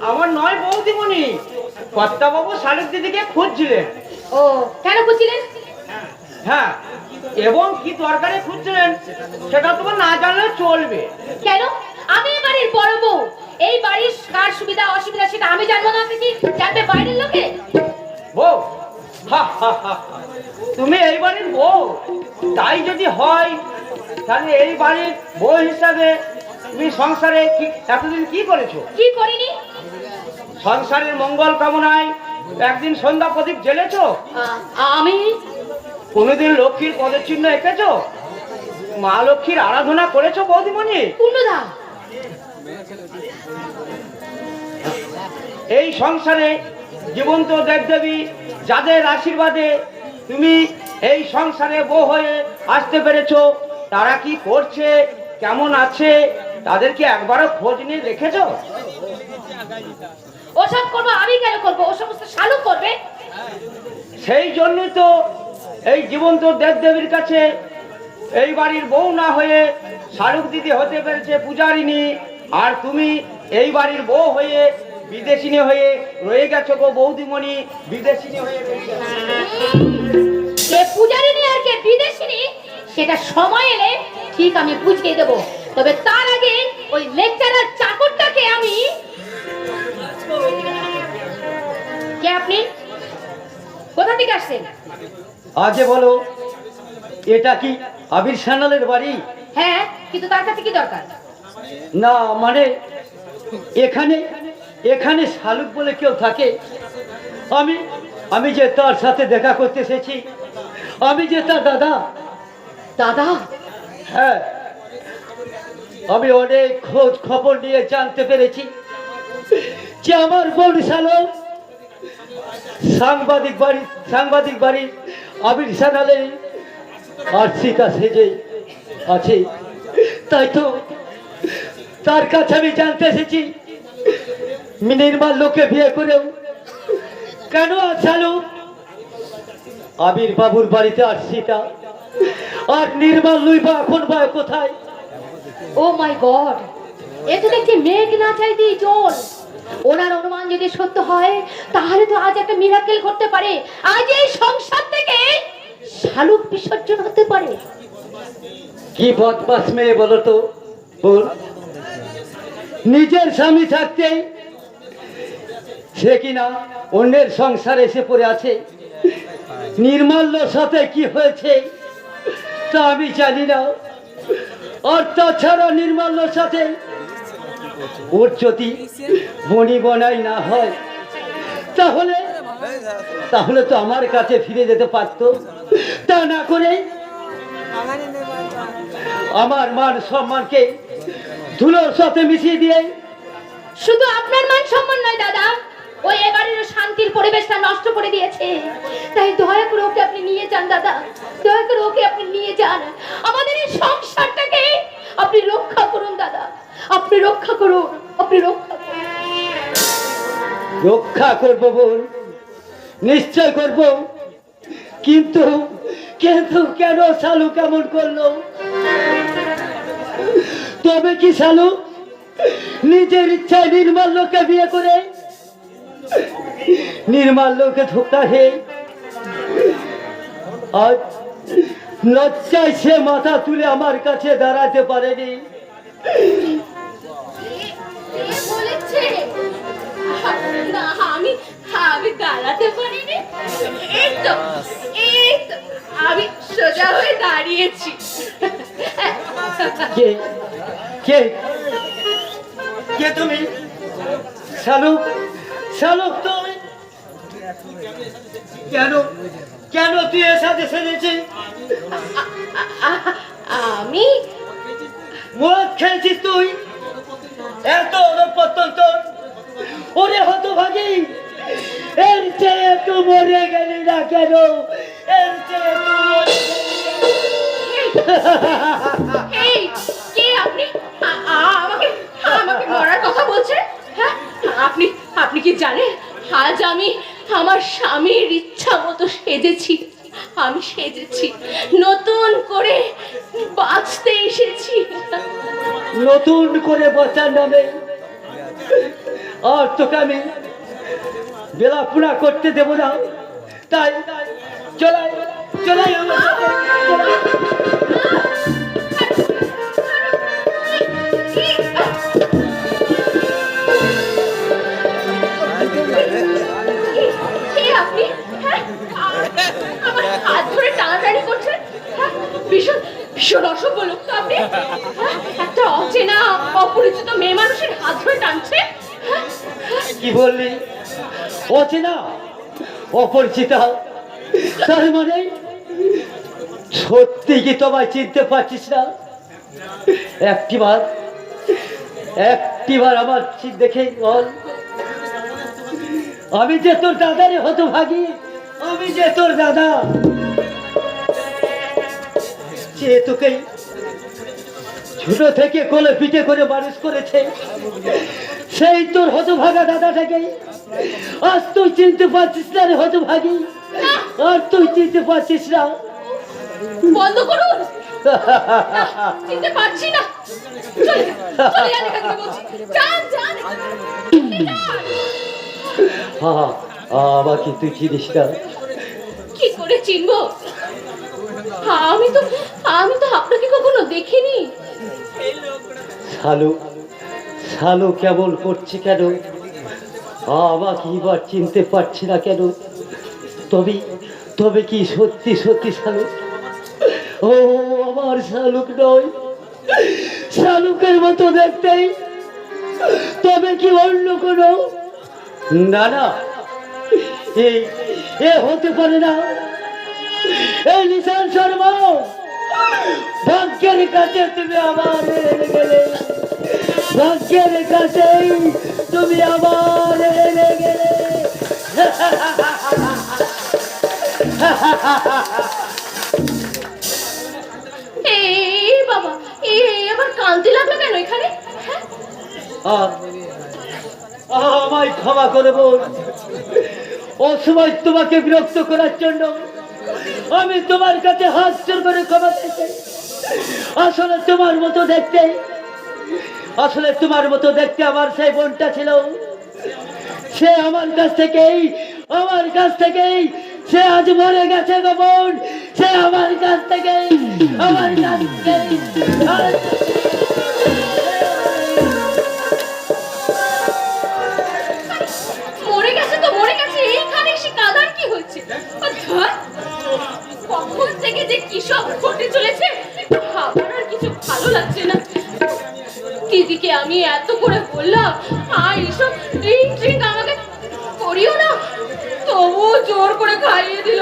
আমার নয় বৌদিমণি, কর্তাবাবু শালুক দিদিকে খুঁজছিলেন। ও, কেন খুঁজছিলেন? হ্যাঁ, এবং কি দরকারে খুঁজছিলেন সেটা তোমার না জানলে চলবে। কেন? আমি এই বাড়ির বড় বউ, এই বাড়ির কার সুবিধা অসুবিধা সেটা আমি জানবো না, আপনি কি জানবে বাইরের লোকে? বউ, হা হা হা, তুমি এই বাড়ির বউ? তাই যদি হয় তাহলে এই বাড়ির বউ হিসাবে তুমি সংসারে কি এতদিন কি করেছো? কি করিনি? সংসারের মঙ্গল কামনায় একদিন সন্ধ্যা প্রদীপ জ্বেলেছো? আমি কোনোদিন লক্ষ্মীর পদচিহ্ন এঁকেছো? মা লক্ষ্মীর আরাধনা করেছো বৌদিমণি? পূর্ণদা, এই সংসারে জীবন্ত দেবদেবী যাদের আশীর্বাদে তুমি এই সংসারে বউ হয়ে আসতে পেরেছো, তারা কি করছে, কেমন আছে, তাদেরকে একবারও খোঁজ নিয়ে দেখেছো? ওসব করবো আমি, কেন করবো? ও সমস্ত শালুক করবে। সেই জন্যই তো এই জীবন্ত দেবদেবীর কাছে এই বাড়ির বউ না হয়ে শালুক দিদি হতে পেরেছে পূজারিনী, আর তুমি এই বাড়ির বউ হয়ে বিদেশিনী হয়ে রয়ে গেছো গো বৌদিমণি, বিদেশিনী হয়ে রয়ে গেছো। কে পূজারিনী আর কে বিদেশিনী সেটা সময় এলে ঠিক আমি বুঝিয়ে দেবো। তবে তার আগে ওই লেকচারার চাকরটাকে আমি। কে আপনি? কোথা থেকে আসছেন? আগে বলো, এটা কি আবির সান্যালের বাড়ি? হ্যাঁ, কিন্তু তার কাছে কি দরকার? না মানে এখানে এখানে শালুক বলে কেউ থাকে? আমি আমি যে তার সাথে দেখা করতে এসেছি, আমি যে তার দাদা। দাদা? হ্যাঁ, আমি অনেক খোঁজ খবর নিয়ে জানতে পেরেছি যে আমার বোন শালুক সাংবাদিক বাড়ি আবির সান্যালে আর্শিকা সেজে আছে। তাই তো তার কাছে আমি জানতে এসেছি নির্মাল লোকে বিয়ে করেও কেন শালুক আবির বাবুর বাড়িতে আর্শিকা আর নির্মাল লুইবা এখন বা কোথায়? ও মাই গড, এ তো দেখছি মেঘ না চাইতেই জল। ওনার অনুমান যদি সত্য হয় তাহলে তো আজ একটা মিরাকেল ঘটতে পারে। আজ এই সংসার থেকে শালুক বিসর্জন হতে পারে। কি বদমাস মেয়ে বলো তো বোন, নিজের স্বামী থাকতে সে কিনা অন্যের সংসারে এসে পড়ে আছে। নির্মাল্যর সাথে কি হয়েছে তা আমি জানি না। আর তাছাড়া নির্মাল্যর সাথে ওর যদি বনি বনাই না হয় তাহলে তাহলে তো আমার কাছে ফিরে যেতে পারতো। তা না করে আমার মান সম্মানকে ধুলোর সাথে মিশিয়ে দিয়ে। শুধু আপনার মান সম্মান নয় দাদা, ওই এবারের শান্তির পরিবেশটা নষ্ট করে দিয়েছে। তাই দয়া করে ওকে আপনি নিয়ে যান দাদা, দয়া করে ওকে আপনি নিয়ে যান। আমাদের এই সংসারটাকে আপনি রক্ষা করুন দাদা, আপনি রক্ষা করুন, আপনি রক্ষা করুন। রক্ষা করবো বোন, নিশ্চয় করব, কিন্তু কিন্তু কেন শালু কেমন করলো? তবে কি শালু নিজের ইচ্ছায় নির্মাল্যকে বিয়ে করে নির্মাল্যকে ধোকা খেয়ে আজ লজ্জায় সে মাথা তুলে আমার কাছে দাঁড়াতে পারেনি? কে বলেছে? না, আমি আমি দাঁড়াতে পারিনি। এই তো আমি সোজা হয়ে দাঁড়িয়েছি। কে কে কে তুমি? শালু শালু তুমি কেন কেন তুই এর সাথে সেজেছিস? আমি মদ খেয়েছিস তুই? এত অনপতন তোর? ওরে হতভাগী, এর চেয়ে তুই মরে গেলি না কেন? এর চেয়ে তুই মরে গেলি না কেন? আজ আমি আমার স্বামীর ইচ্ছা মতো সেজেছি, আমি সেজেছি, নতুন করে বাঁচতে এসেছি। নতুন করে বাঁচার নামে আর তোকে আমি বেলাপুনা করতে দেব না। তাই চলাই চলাই আমার সাথে, চলাই। কে আপনি? হ্যাঁ? আমার হাত ধরে টানাটানি করছেন? হ্যাঁ? ভীষণ ভীষণ অসভ্য লোক তো আপনি। হ্যাঁ? একটা অচেনা অপরিচিত মেয়ে মানুষের হাত ধরে টানছে। হ্যাঁ? কি বললি? অচেনা অপরিচিতা, তার মানে সত্যি কি তোমায় চিনতে পারছিস না? একটিবার আমার দেখে বল, আমি যে তোর দাদারে হতভাগী, আমি যে তোর দাদা, যে তোকে ছোট থেকে কোলে পিঠে করে মানুষ করেছে, সেই তোর হতভাগা দাদাটাকে আজ তুই চিনতে পারছিস না রে হতভাগী, আর তুই চিনতে পারছিস না। বন্ধ করুন, চিনতে পারছি না। চলে যান, চলে যান এখান থেকে বলছি। যান, যান, যান। আমাকে তুই চিনিস না? কি করে চিনবো? আমি তো আপনাকে কখনো দেখিনি। শালু শালু কেমন করছে কেন? আমাকে এবার চিনতে পারছি না কেন? তবে তবে কি সত্যি সত্যি শালু? ও আমার শালুক নয়, শালুকের মতো দেখতেই, তবে কি অন্য কোনো? না না, এ হতে পারে না। এই নিশান শর্মা, ভাগ্যের কাছে তুমি আবার হেরে গেলে, ভাগ্যের কাছে তুমি আবার হেরে গেলে। এই বাবা, আবার কাঁদতে লাগলো কেন এখানে? হ্যাঁ? আমায় ক্ষমা করে বল, অসময় তোমাকে বিরক্ত করার জন্য আমি তোমার কাছে হাত জোর করে ক্ষমা চাইছি। আসলে তোমার মতো দেখতে আমার সেই বোনটা ছিল, সে আমার কাছ থেকেই সে আজ মরে গেছে গো বোন, সে আমার কাছ থেকেই মরে গেছে তো মরে গেছে, এইখানে এসে কাঁদার কি হচ্ছে? কখন থেকে যে কি সব ঘটে চলেছে, আমার আর কিছু ভালো লাগছে না। দিদিকে আমি এত করে বললাম আর এইসব ড্রিঙ্ক আমাকে করিও না, তবুও জোর করে খাইয়ে দিল।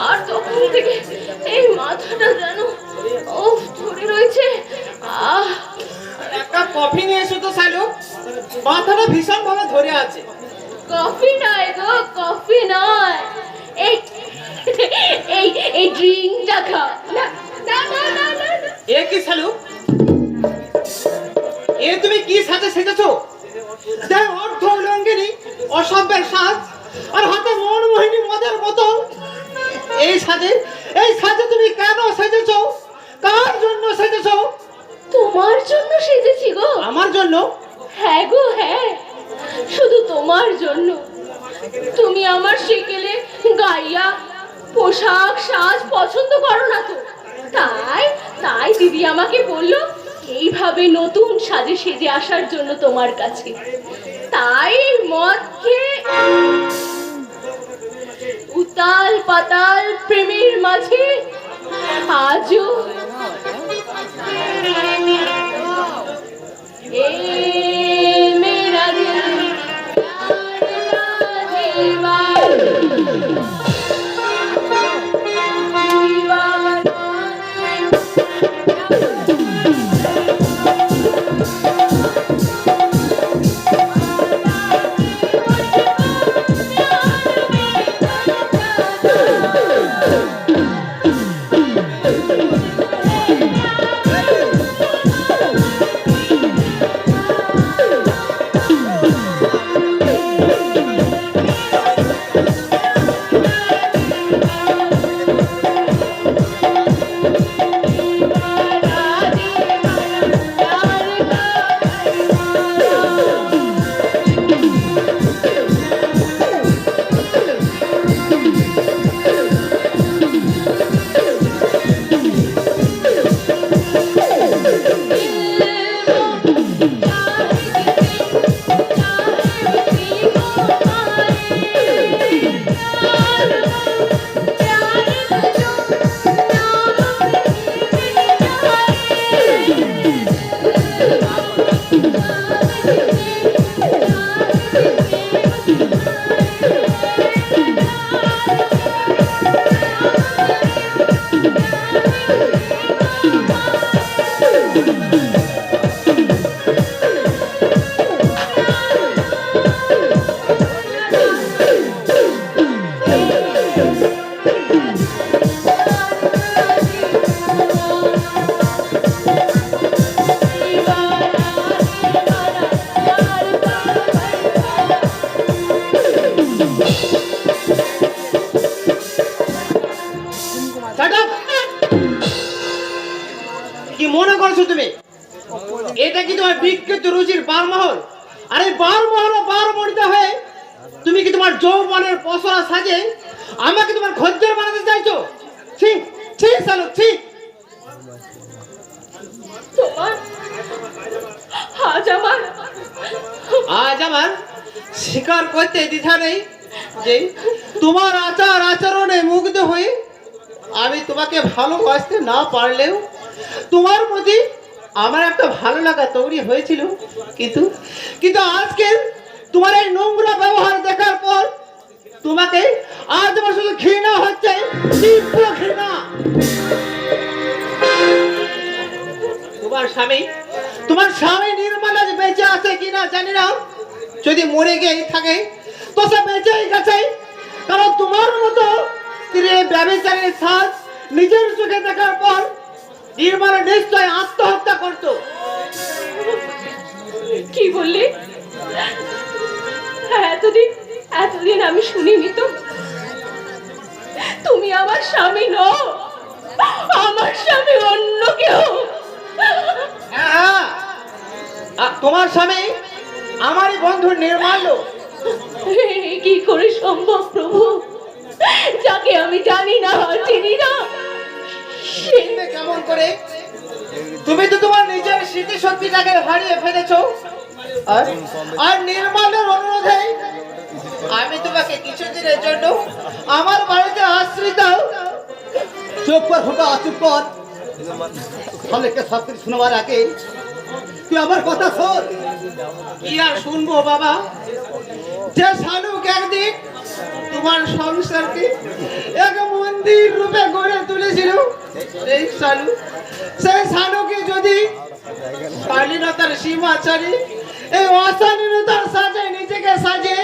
আর তখন থেকে এই মাথাটা যেন ধরে রয়েছে। এক কাপ কফি নিয়ে এসো তো শালু, মাথাটা ভীষণ ভাবে ধরে আছে। কফি নয় গো, কফি নয়, এই এই এই ড্রিঙ্কটা খাও। না না না না না। এ কি শালু, এ তুমি কি সাজে সেজেছো? দেখ অর্ধ লঙ্গিনী, অসভ্যের সাজ, আর হাতে মনমোহিনী মদের বোতল। এই সাজে তুমি কেন সেজেছো? কার জন্য সেজেছো? তোমার জন্য সেজেছি গো। আমার জন্য? হ্যাঁ গো হ্যাঁ, শুধু তোমার জন্য। তুমি আমার সেকেলে গাইয়া পোশাক সাজ পছন্দ করো না তো, তাই দিদি আমাকে বলল এইভাবে নতুন সাজে সেজে আসার জন্য তোমার কাছে। তাই মদ খেয়ে উতাল পাতাল প্রেমের মাঝে আজও মেরা দিল Shut up! কি মনে করছো তুমি? এটা কি তোমার বিকৃত রুচির বারমহল? আরে বারমহল ও বারমণিতা হয়ে তুমি কি তোমার যৌবনের পসরা সাজে আমাকে তোমার খদ্দের বানাতে চাইছো? ঠিক ঠিক সালু ঠিক। তোমার আজ আমার স্বীকার করতে দ্বিধা নেই যে তোমার আচার আচরণে মুগ্ধ হয়ে আমি তোমাকে ভালোবাসতে না পারলেও তোমার প্রতি আমার একটা ভালো লাগা তৈরি হয়েছিল, কিন্তু কিন্তু আজকে তোমার এই নোংরা ব্যবহার দেখার পর তোমাকে আজ আমার শুধু ঘৃণা হচ্ছে, তীব্র ঘৃণা। তোমার স্বামী নির্মল আজ বেঁচে আছে কিনা জানি না, যদি মরে গিয়ে থাকে তো সে বেঁচেই গেছে, কারণ তোমার মতো স্ত্রী ব্যভিচারের সাজ নিজের চোখে দেখার পর নির্মল নিশ্চয় আত্মহত্যা করত। কি বললি? এতদিন আমি শুনিনি তো। তুমি আমার স্বামী নও, আমার স্বামী অন্য কেউ। হ্যাঁ, তোমার স্বামী আমারই বন্ধু নির্মল। কি করে সম্ভব প্রভু, যাকে আমি জানি না চিনি না? কেমন করে? তুমি তো তোমার নিজের স্মৃতি শক্তিটাকে হারিয়ে ফেলেছো, আর নির্মলের অনুরোধে আমি তোমাকে কিছুদিনের জন্য আমার বাড়িতে আশ্রয় দাও। চুপ কর খোকা, চুপ কর। অনেকটা সব কিছু শোনাবার আগে তুই আমার কথা শোন। কি আর শুনবো বাবা? যে শালুক একদিন তোমার সংসারকে এক মন্দির রূপে গড়ে তুলেছিল, সেই শালুকে যদি শালীনতার সীমা ছাড়ি এই অশালীনতার সাজে নিজেকে সাজে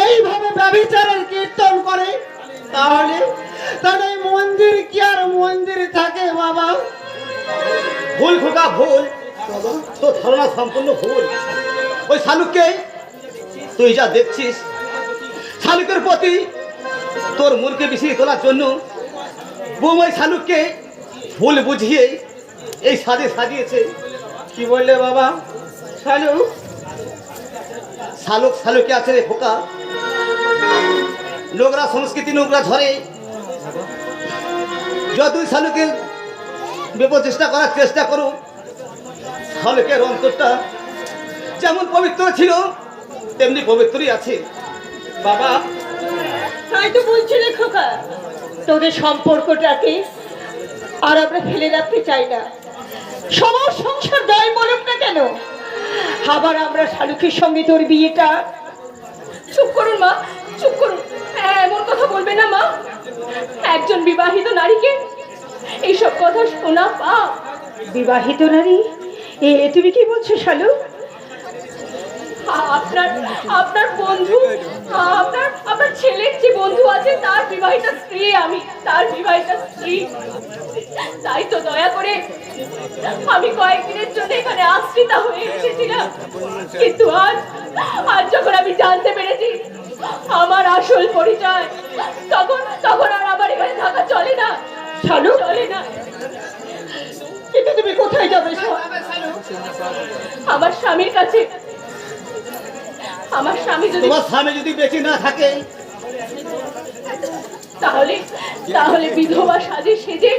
এইভাবে ব্যভিচারের কীর্তন করে, তাহলে এই মন্দির কি আর মন্দির থাকে বাবা? ভুল খোকা, ভুল। তোর ধারণা সম্পূর্ণ ভুল। ওই শালুককে তুই যা দেখছিস, শালুকের প্রতি তোর মনকে বিষিয়ে তোলার জন্য বৌমাই শালুককে ভুল বুঝিয়ে এই সাজে সাজিয়েছে। কি বললে বাবা? শালুক শালুক শালুকে আছে রে খোকা। নোংরা সংস্কৃতি নোংরা ঝরে যতই শালুকের বিপচেষ্টা করার চেষ্টা করো, শালুকের অন্তরটা যেমন পবিত্র ছিল তেমনি পবিত্রই আছে বাবা। তাই তো বলছি রে খোকা, তোদের সম্পর্কটাকে আর আমরা ফেলে রাখতে চাই না। সবার সংসার দায় বলুক না কেন, আবার আমরা শালুকের সঙ্গে তোর বিয়েটা। চুপ করুন মা, চুপ করুন। এমন কথা বলবে না মা। একজন বিবাহিত নারীকে এইসব কথা শোনা পাপ। বিবাহিত নারী? তুমি কি বলছো শালু? আপনার বন্ধু, আপনার ছেলের যে বন্ধু আছে তার বিবাহিত স্ত্রী আমি, তার বিবাহিত স্ত্রী। তাই তো দয়া করে আমি কয়েকদিনের জন্য এখানে আশ্রিতা হয়ে এসেছিলাম, কিন্তু আজ যখন আমি জানতে পেরেছি আমার আসল পরিচয়, তখন আর আমার এখানে থাকা চলে না। শালু, চলে না। কিন্তু তুমি কোথায় যাবে? আমার স্বামীর কাছে। আমার স্বামী যদি, তোমার স্বামী যদি বেঁচে না থাকে তাহলে বিধবা সেজে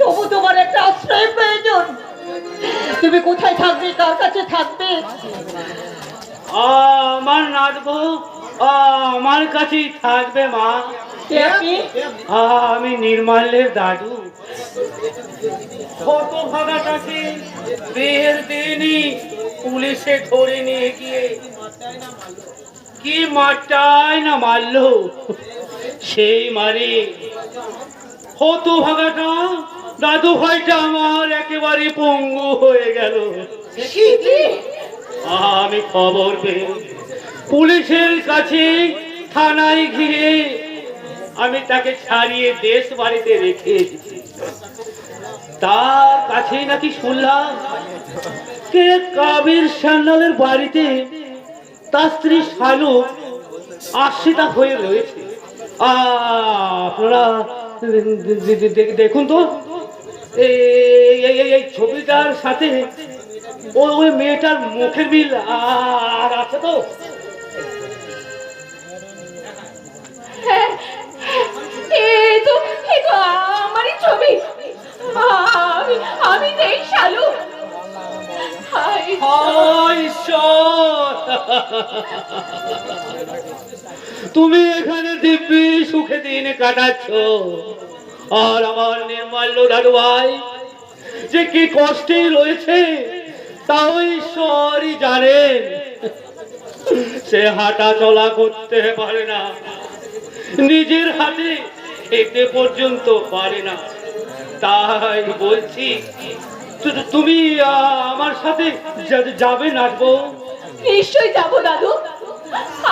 তবু তোমার একটা আশ্রয় প্রয়োজন। তুমি কোথায় থাকবে, কার কাছে থাকবে? আমার নাচবো আমার কাছেই থাকবে মা। আমি নির্মাল্যের দাদু। ছোট ভাগাটাকে বিয়ের দিনই পুলিশে ধরে নিয়ে গিয়ে কি মারটাই না মারলো, সেই মারে হত ভাগাটা দাদু ভাইটা আমার একেবারে পঙ্গু হয়ে গেল। আমি খবর পেয়ে পুলিশের কাছে থানায় গিয়ে আমি তাকে ছাড়িয়ে দেশ বাড়িতে রেখে এসেছি। তার কাছেই নাকি শুনলাম কে কাবির সান্যালের বাড়িতে তার স্ত্রী শালুক আশ্রিতা হয়ে রয়েছে। আপনারা দেখুন তো এই ছবিটার সাথে ওই মেয়েটার মুখের মিল আর আছে তো? হ্যাঁ, এই তো আমারই ছবি। আমি নেই শালু। হায় ঈশ্বর, তুমি এখানে দিব্যি সুখে দিন কাটাচ্ছ, আর আমার নির্মাল্য দাদু ভাই যে কি কষ্টে রয়েছে তাও ঈশ্বরই জানেন। সে হাঁটা চলা করতে পারে না, নিজের হাতে খেতে পর্যন্ত পারে না। তাই বলছি তুমি আমার সাথে যাবে নাচবো? নিশ্চয়ই যাবো দাদু।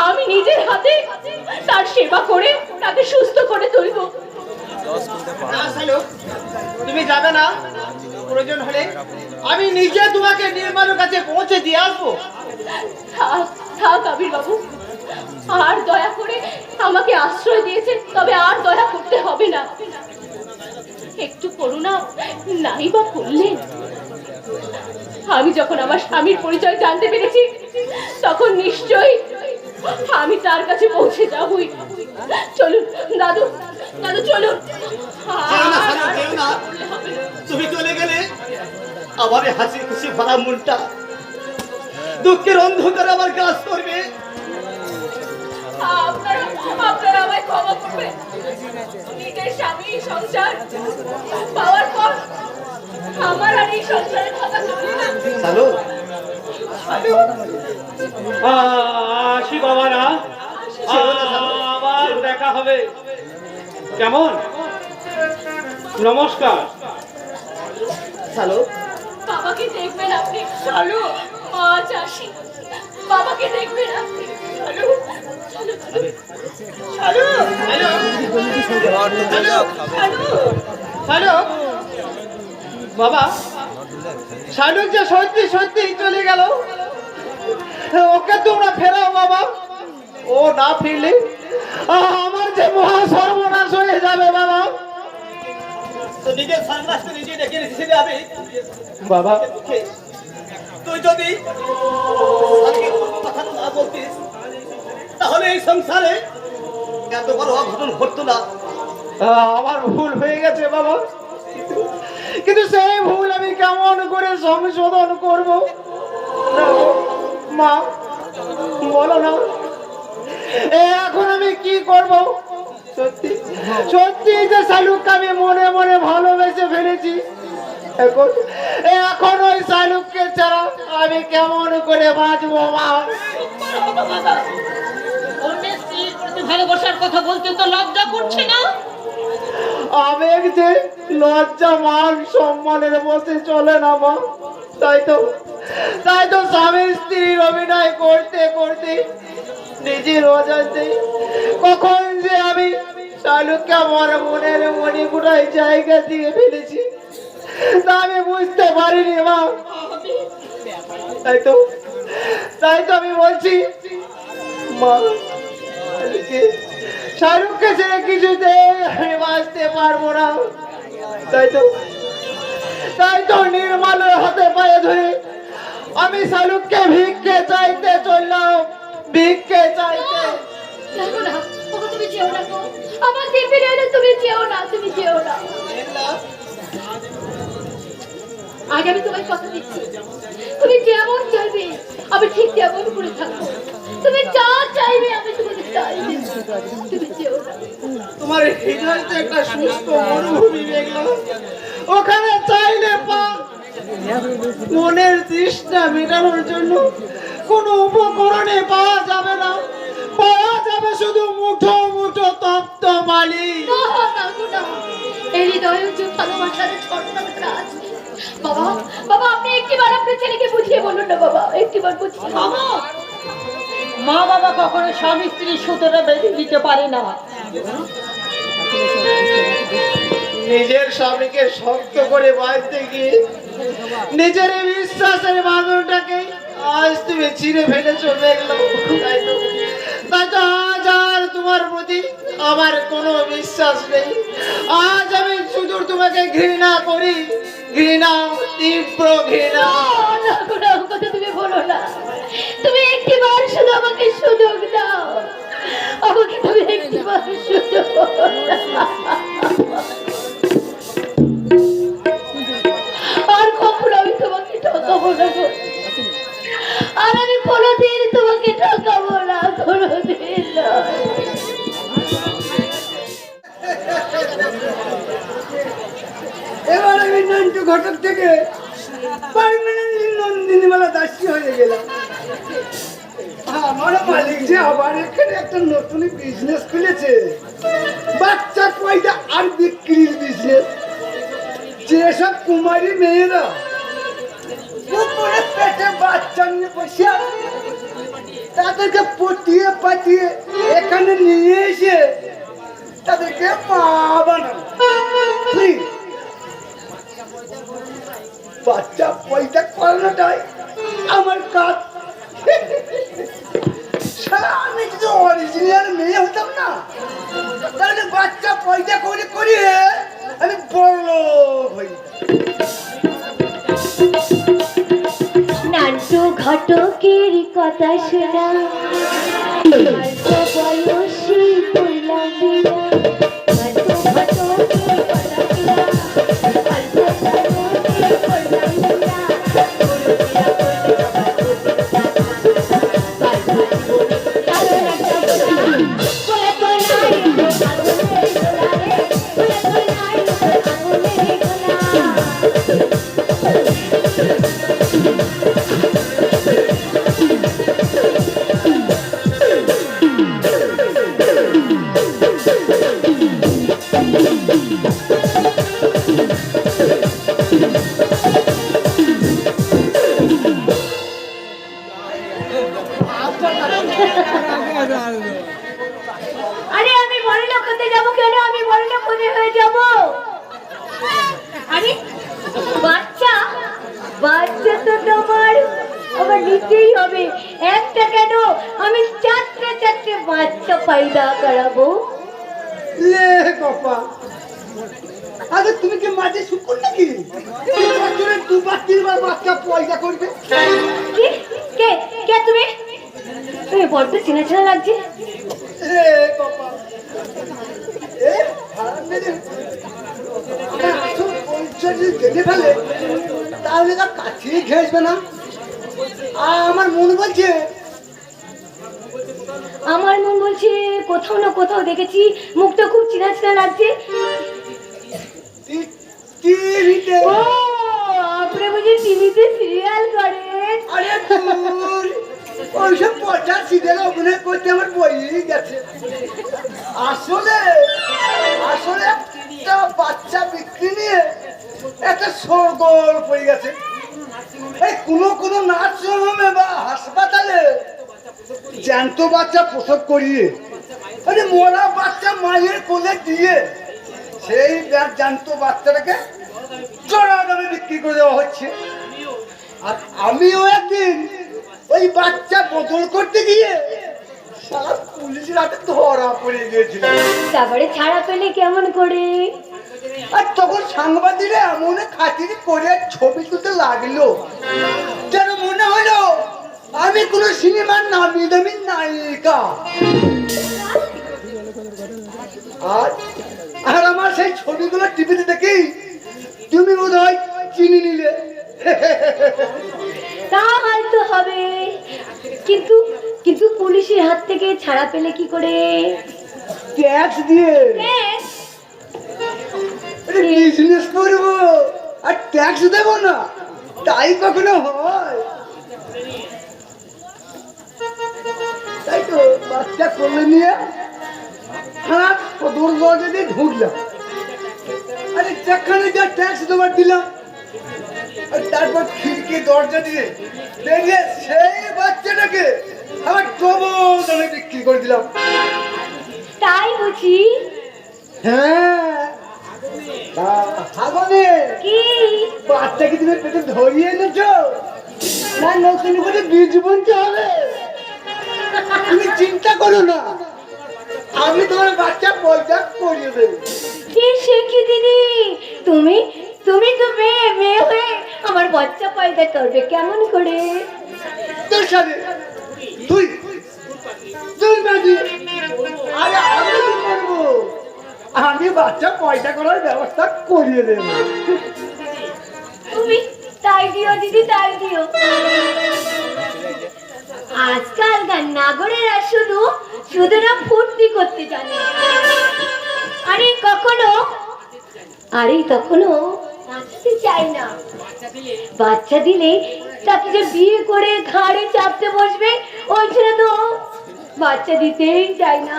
আমি নিজের হাতে তার সেবা করে তাকে সুস্থ করে তুলবো। না শালুক, তুমি যাবে না। প্রয়োজন হলে আমি নিজে তোমাকে নির্মাণের কাছে পৌঁছে দিয়ে আসবো। থাক আবির বাবু, আর দয়া করে আমাকে আশ্রয় দিয়েছেন, তবে আর দয়া করতে হবে না। একটু করুণা নাই বা করলেন। আমি যখন আমার স্বামীর পরিচয় জানতে পেরেছি, তখন নিশ্চয়ই আমি তার কাছে পৌঁছে যাবই। চলুন দাদু, দাদু চলুন। যেও না শালুক, যেও না। তুমি চলে গেলে আমার এই হাসি খুশি ভরা মনটা দুঃখের অন্ধকার আমার গ্রাস করবে। আপনারা আমায় ক্ষমা করবেন। নিজের স্বামী সংসার পাওয়ার পর আমার আর এই সংসারের কথা চলে না। শালুক, আসি বাবারা, আবার দেখা হবে। কেমন? নমস্কার। শালুক, বাবাকে দেখবেন আপনি। চলো আজ আসি, বাবাকে দেখবেন আপনি। চলো চলো চলো শালুক, বাবা, শালুক যে সত্যি সত্যি চলে গেল, ওকে তোমরা ফেরাও বাবা। ও না ফিরলে আমার যে মহা সর্বনাশ হয়ে যাবে বাবা। তো নিজের সর্বনাশকে নিজে ডেকে রেখেছে যাবে বাবা। তুই যদি আজকে কথা না বলতিস, তাহলে এই সংসারে এত বড় অঘটন ঘটতো না। আমার ভুল হয়ে গেছে বাবা, কিন্তু সেই ভুল আমি কেমন করে সংশোধন করব? মা বলো না, এখন আমি কি করব? সত্যি সত্যি যে শালুককে আমি মনে মনে ভালোবেসে ফেলেছি, এখন ওই শালুককে ছাড়া আমি কেমন করে বাঁচবো মা? অন্যের স্ত্রীর প্রতি ভালোবাসার কথা বলতে তো লজ্জা করছে না? আবেগ যে লজ্জা মান সম্মানের বসে চলে না মা। তাই তো স্বামী স্ত্রীর অভিনয় করতে করতে নিজের অজান্তে কখন যে আমি শালুককে আমার মনের মণিপুরায় জায়গা দিয়ে ফেলেছি, তা আমি বুঝতে পারিনি মা। তাই তো আমি বলছি মা, শাহরুখকে ছেড়ে কিছুতে আমি বাঁচতে পারবো না। তাই তো নির্মলের হাতে পায়ে ধরে আমি শাহরুখকে ভিক্ষে চাইতে চললাম, ভিক্ষে চাইতে। দেখো না, ওকে তুমি যেও না গো। আমার দিব্যি রইলে তুমি যেও না, তুমি যেও না। আগে আমি তোমায় কথা দিচ্ছি, তুমি যেমন চাইবে আমি ঠিক তেমন করে থাকবো। তুমি যা চাইবে আমি তোমাকে তাই দেব। তুমি যেও না। তোমার হৃদয় তো একটা সুস্থ মরুভূমি দেখলো, ওখানে চাইলে পা মনের তৃষ্ণা মেটানোর জন্য কোনো উপকরণে পাওয়া যাবে না, পাওয়া যাবে শুধু মুঠো মুঠো তপ্ত বালি। এই হৃদয়ে যে ভালোবাসার ছড়ানোটা আছে। বাবা, বাবা আপনি একটিবার আপনার ছেলেকে বুঝিয়ে বলুন না বাবা, একটিবার বুঝিয়ে। মা বাবা কখনো স্বামী স্ত্রী সুতোটা বেঁধে দিতে পারে না। নিজের স্বামীকে শক্ত করে বাঁধতে গিয়ে নিজের এই বিশ্বাসের বাঁধনটাকে আজ তুমি ছিঁড়ে ফেলেছো দেখলো। তাই তো আজ আর তোমার প্রতি আমার কোনো বিশ্বাস নেই। আজ আমি শুধু তোমাকে ঘৃণা করি, ঘৃণা, তীব্র ঘৃণা। না, কোনো কথা তুমি বলো না। তুমি একটিবার শুধু আমাকে সুযোগ দাও, আমাকে তুমি একটিবার সুযোগ দাও। আর কখনো আমি তোমাকে ঠকাবো না গো। আর আমি কোনোদিন তোমাকে ঠকাবো না, কোনোদিন নয়। এবার আমি নন্টু ঘটক থেকে পার্মানেন্টলি নন্দিনী মেলা দাসী হয়ে গেলাম। আমার মালিক যে আবার এখানে একটা নতুন বিজনেস খুলেছে, বাচ্চা পয়দা আর বিক্রির বিজনেস। যেসব কুমারী মেয়েরা উপরে পেটে বাচ্চা নিয়ে বসে আছে, তাদেরকে পটিয়ে পাঠিয়ে এখানে নিয়ে এসে তাদেরকে মা বানানো। বাচ্চা পয়দা করানোটাই আমার কাজ। আমি যদি অরিজিনাল মেয়ে হতাম না, তাহলে বাচ্চা পয়দা করে করিয়ে আমি বড় হই। নান্টু ঘটকের কথা শোনা, অল্প বয়সী পড়লাম বিনা। নান্টু ঘটকের কথা শোনা, অল্প বয়সী পড়লাম বিনা। আরে আমি বড়লোক হতে যাবো কেন? আমি বড়লোক হয়ে যাবো। আরে বাচ্চা, বাচ্চা তো তোমার আমার নিতেই হবে। একটা কেন, আমি চারটে বাচ্চা পয়দা করাবো। লে কপা, আরে তুমি কি মাঝে শুকুর নাকি? দুবার তিনবার বাচ্চা পয়দা করবে? কি? কে কে তুমি? তুমি বড্ড চেনা চেনা লাগছে। রে কপা, এ হারাম মেরে আমার আসল পরিচয় যদি জেনে ফেলে, তাহলে তার কাছেই ঘেসবে না। আর আমার মন বলছে কোথাও না কোথাও দেখেছি, মুখটা খুব চেনা চেনা লাগছে। টিভিতে। ও, আপনি বুঝি টিভিতে সিরিয়াল করেন? আরে দূর, ওইসব পচা সিরিয়াল অভিনয় করতে আমার বই গেছে। আসলে আসলে একটা বাচ্চা বিক্রি নিয়ে একটা সরগোল পড়ে গেছে। এই কোনো নার্সিং হোমে বা হাসপাতালে জ্যান্ত বাচ্চা প্রসব করিয়ে, মানে মরা বাচ্চা মায়ের কোলে দিয়ে সেই জ্যান্ত বাচ্চাটাকে চড়া দামে বিক্রি করে দেওয়া হচ্ছে। আর আমিও একদিন ওই বাচ্চা বদল করতে গিয়ে সারা পুলিশের হাতে ধরা পড়ে গিয়েছিল। তারপরে ছাড়া পেলে কেমন করে? আর তখন সাংবাদিকরা এমন খাতির করে ছবি তুলতে লাগলো, যেন মনে হলো আমি কোন সিনেমার নামি দামি নায়িকা। আর আমার সেই ছবিগুলো টিভিতে দেখি তুমি বোধহয় চিনি নিলে। তা হয়তো হবে, কিন্তু কিন্তু পুলিশের হাত থেকে ছাড়া পেলে কি করে? ট্যাক্স দিয়ে বিজনেস করবো আর ট্যাক্স দেবো না, তাই কখনো হয়? তাই তো বাচ্চা কোলে নিয়ে খারাপ দরজা দিয়ে ঢুকলাম। আরে যেখানে যা ট্যাক্স দেওয়ার দিলাম, আর তারপর খিড়কি দরজা দিয়ে বেরিয়ে সেই বাচ্চাটাকে আমার ডবল দামে বিক্রি করে দিলাম। তাই বুঝি? হ্যাঁ, কি বাচ্চা কি তুমি পেটে ধরিয়ে এনেছো না নতুন করে বীজ বুনতে হবে? তুমি চিন্তা করো না, আমি তোমার বাচ্চা পয়দা করিয়ে দেবো। সে কি দিদি, তুমি তুমি তো মেয়ে, মেয়ে হয়ে আমার বাচ্চা পয়দা করবে কেমন করে? তোর সাথে তুই তুই বাজি, আরে আমি কি করবো? আমি বাচ্চা পয়দা করার ব্যবস্থা করিয়ে দেবো। তুমি তাই দিও দিদি, তাই দিও। আজকালকার নাগরেরা শুধু শুধু না ফুর্তি করতে জানে, আরে কখনো বাঁচতে চায় না। বাচ্চা দিলে তাকে যে বিয়ে করে ঘাড়ে চাপতে বসবে, ওই ছেলে তো বাচ্চা দিতেই চায় না।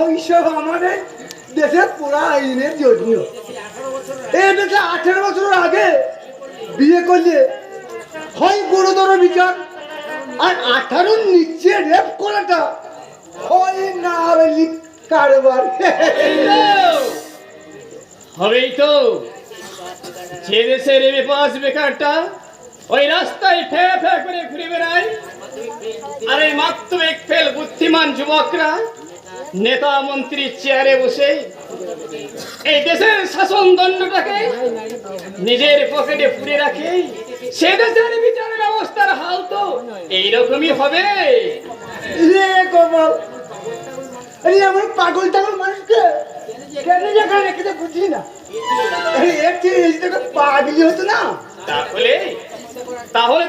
ওইসব আমাদের দেশের পুরা আইনের জন্য। এই দেশে 18 বছর আগে বিয়ে করলে হয় গুরুতর বিচার, আর 18 নিচে রেপ করাটা হয় না কারবার। হবেই তো। যে দেশের বেপাস বেকারটা ওই রাস্তায় ফে ফে করে ঘুরে বেড়ায়, আর এই মাত্র এক ফেল বুদ্ধিমান যুবকরা নেতা মন্ত্রীর চেয়ারে বসে এই দেশের শাসন দণ্ডটাকে নিজের পকেটে পুরে রাখে, সে দেশের বিচার ব্যবস্থার হাল তো এইরকমই হবে। রে গোপাল, আরে আমার পাগল টাগল মানুষকে কেন জায়গায় রেখে তো বুঝি না। এর চেয়ে এই জায়গায় পাগলি হতো না। তাহলে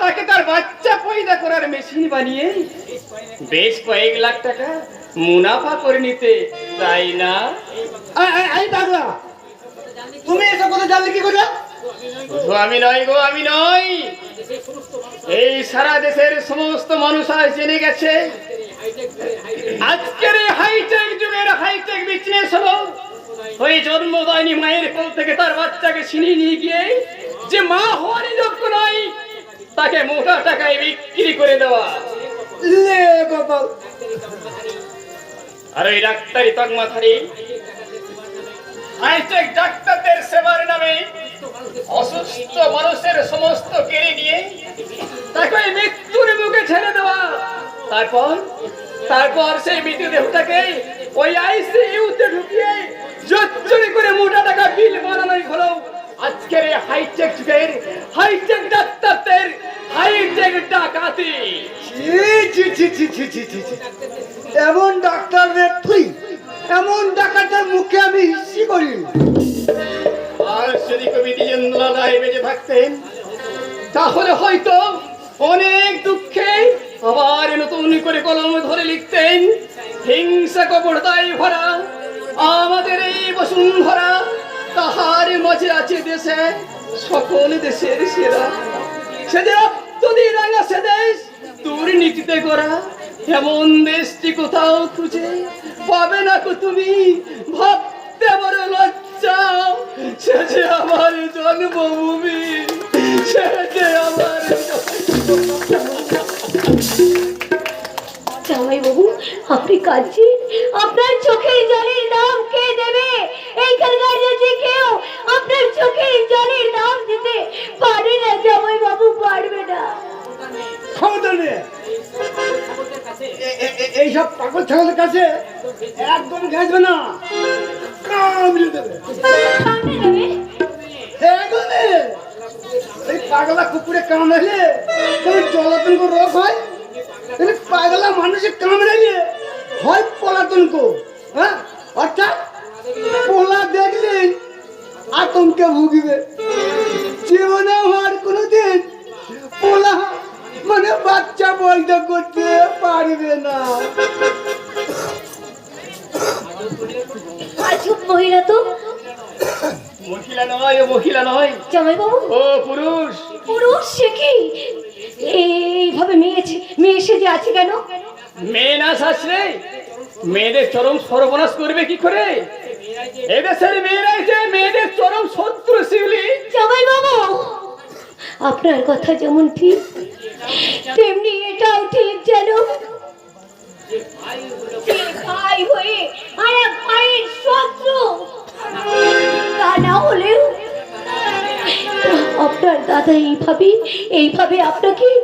তাকে তার বাচ্চা পয়দা করার মেশিন বানিয়ে বেশ কয়েক লাখ টাকা মুনাফা করে নিতে, তাই না? এই পাগলা, তুমি এসব কথা জানলে কি করে? শুধু আমি নয় গো, আমি নয়, এই সারা দেশের সমস্ত মানুষ আজ জেনে গেছে আজকের এই হাইটেক যুগের হাইটেক বিজনেস হলো ওই জন্মদায়নি মায়ের কোল থেকে তার বাচ্চাকে ছিনিয়ে নিয়ে গিয়ে যে মা হওয়ারই যোগ্য নয় তাকে মোটা টাকায় বিক্রি করে দেওয়া। লে গোপাল, আর ওই ডাক্তারি তকমাথারি হাইটেক ডাক্তারদের সেবার নামে অসুস্থ মানুষের সমস্ত কেড়ে নিয়ে তাকে মৃত্যুর মুখে ছেড়ে দেওয়া, তারপর সেই মৃতদেহটাকে ওই আইসিইউতে ঢুকিয়ে জোরে করে মোটা টাকা বিল বানানোই হলো আজকের এই হাইটেক যুগের হাইটেক ডাক্তারদের হাইটেক ডাকাতি। এমন ডাক্তারদের তুই, এমন ডাক্তারদের মুখে আমি হিসি করি। আর যদি কবি দ্বিজেন্দ্রলাল রায় বেঁচে থাকতেন তাহলে হয়তো অনেক দুঃখে আবার নতুন করে কলম ধরে লিখতেন, হিংসা কপটতায় ভরা আমাদের এই বসুন্ধরা, তাহার মাঝে আছে দেশে সকল দেশের সেরা, সে যে রক্তদি রাঙা সে দেশ দুর্নীতিতে করা, এমন দেশটি কোথাও খুঁজে পাবে না কো তুমি, ভাবতে বড় লজ্জা, সে যে আমার জন্মভূমি, সে যে আমার জামাই বাবু, আপনি কাঁদছেন, আপনার চোখের জলের দাম কে দেবে? এইখানকার যে কেউ আপনার চোখের জলের দাম দিতে পারে না জামাই বাবু, পারবে না। ক্ষমতা নেই এইসব পাগল ছাগলের কাছে একদম ঘেঁচবে না, কামড়ে দেবে। এই পাগলা কুকুরে কামড়াইলে জলাতঙ্ক রোগ হয়, পাগলা মানুষের কামড়াইলে হয় পলাতঙ্ক। হ্যাঁ, অর্থাৎ পোলা দেখলে আতঙ্কে ভুগবে, জীবনে হওয়ার কোনোদিন পোলা মানে বাচ্চা পয়দা করতে পারবে না। আজব মহিলা তো। মহিলা নয়, ও মহিলা নয় জামাই বাবু, ও পুরুষ। পুরুষ সে কি? এইভাবে মেয়ে সেজে আছে কেন? মেয়ে না শাসলে মেয়েদের চরম সর্বনাশ করবে কি করে? এদেশের মেয়েরাই যে মেয়েদের চরম শত্রু শিবলি। জামাই বাবু, আপনার কথা যেমন ঠিক তেমনি এটাও ঠিক, যেন ভাই হয়ে আর এক ভাইয়ের শত্রু। তা না হলেও আপনার দাদা এইভাবে আপনাকে